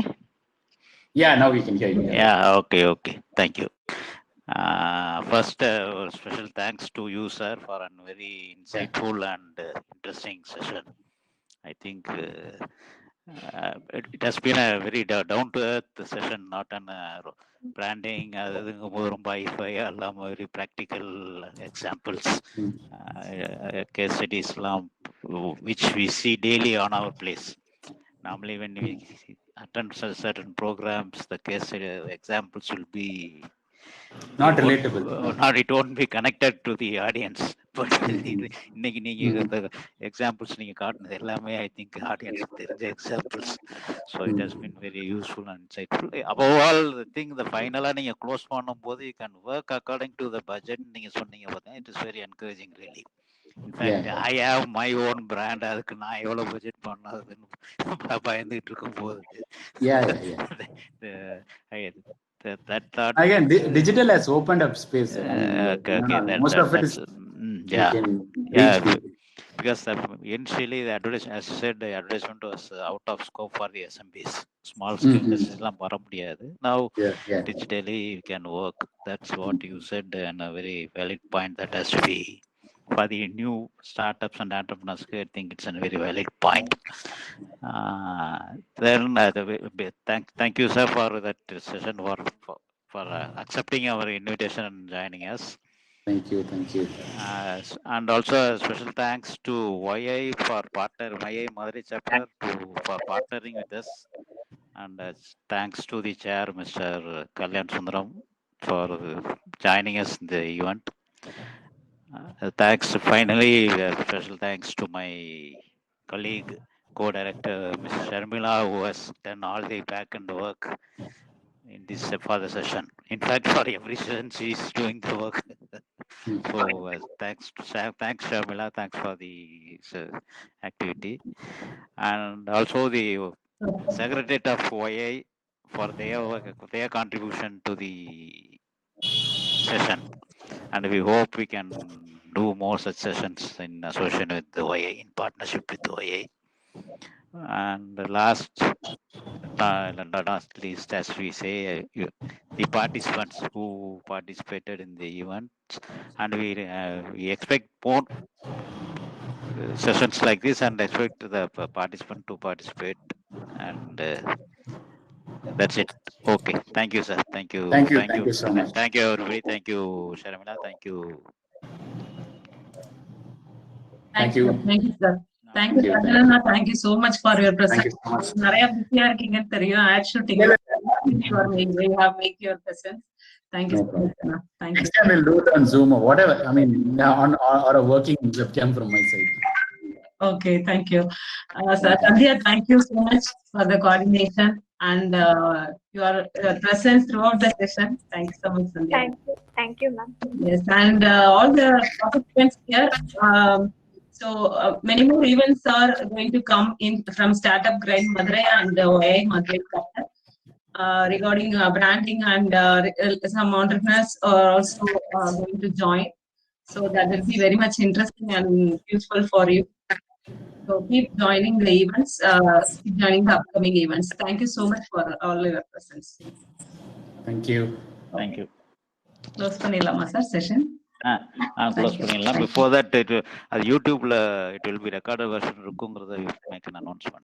Yeah, now we can hear you. Yeah, okay. Thank you. First, special thanks to you, sir, for a very insightful and interesting session. I think it has been a very down-to-earth session, not an branding, very practical examples, case studies, which we see daily on our place. Normally, when we attend certain programs, the case examples will be Not it won't- relatable. not it won't be connected to the audience. But இன்னைக்கு நீங்க இந்த examples நீங்க காட்டினது எல்லாமே I think ஆடியன்ஸுக்கு தெரிஞ்ச examples. So it has been very useful and insightful. Above all think இந்த ஃபைனலாக நீங்கள் க்ளோஸ் பண்ணும்போது you can work according to the budget நீங்கள் சொன்னீங்க பார்த்தீங்கன்னா it is very encouraging really. In fact I have my own brand, அதுக்கு நான் எவ்வளோ பட்ஜெட் பண்ணாதுன்னு பயந்துகிட்டு இருக்கும் போது that thought Again, digital has opened up space. Most of it is because initially the advertisement, as I said, the advertisement was out of scope for the SMBs, small scale business எல்லாம் வர முடியாது. Now digitally you can work. That's what you said, and a very valid point that has to be for the new startups and entrepreneurs. I think it's a very valid point. Then thank you sir for that session, for accepting our invitation and joining us. Thank you. And also a special thanks to YI for YI Madurai chapter for partnering with us. And thanks to the chair, Mr. Kalyan Sundaram, for joining us in the event. Thanks. Finally, special thanks to my colleague, co-director, Ms. Sharmila, who has done all the back-end work in this for the session. In fact, for every session, she is doing the work. So thanks Sharmila, thanks for the activity, and also the Secretariat of YI for their contribution to the session. And we hope we can do more such sessions in association with the YI, in partnership with the YI. And last not least, as we say, the participants who participated in the event, and we expect more sessions like this, and expect the participant to participate. And that's it. Okay. Thank you, sir. Thank you So much. Thank you, everybody. Thank you, Sharmila. Thank you. Thank you. Thank you, sir. Thank you, Adilana. Thank you so much for your presence. Thank you so much. நிறைய பிஸியா இருக்கீங்கன்னு தெரியும். Ad shooting. You have make your presence. Thank you so much. Thank you. Next time we'll do it on Zoom or whatever. I mean, or a working webcam from my side. Okay, thank you. Sir Sandhya, thank you so much for the coordination and your presence throughout the session. Thank you so much, Sandhya. Thank you, ma'am. Yes, and all the participants here. So many more events are going to come in from Startup Grind Madurai and YI Madurai chapter regarding branding, and some entrepreneurs are also going to join. So that will be very much interesting and useful for you. So keep joining the events, keep joining the upcoming events. Thank you so much for all your presence. Thank you. Thank you. Close பண்ணிடலாமா sir session? Close பண்ணிடலாம். Before that அது யூடியூப்ல it will be recorded version இருக்குங்கிறத make an announcement.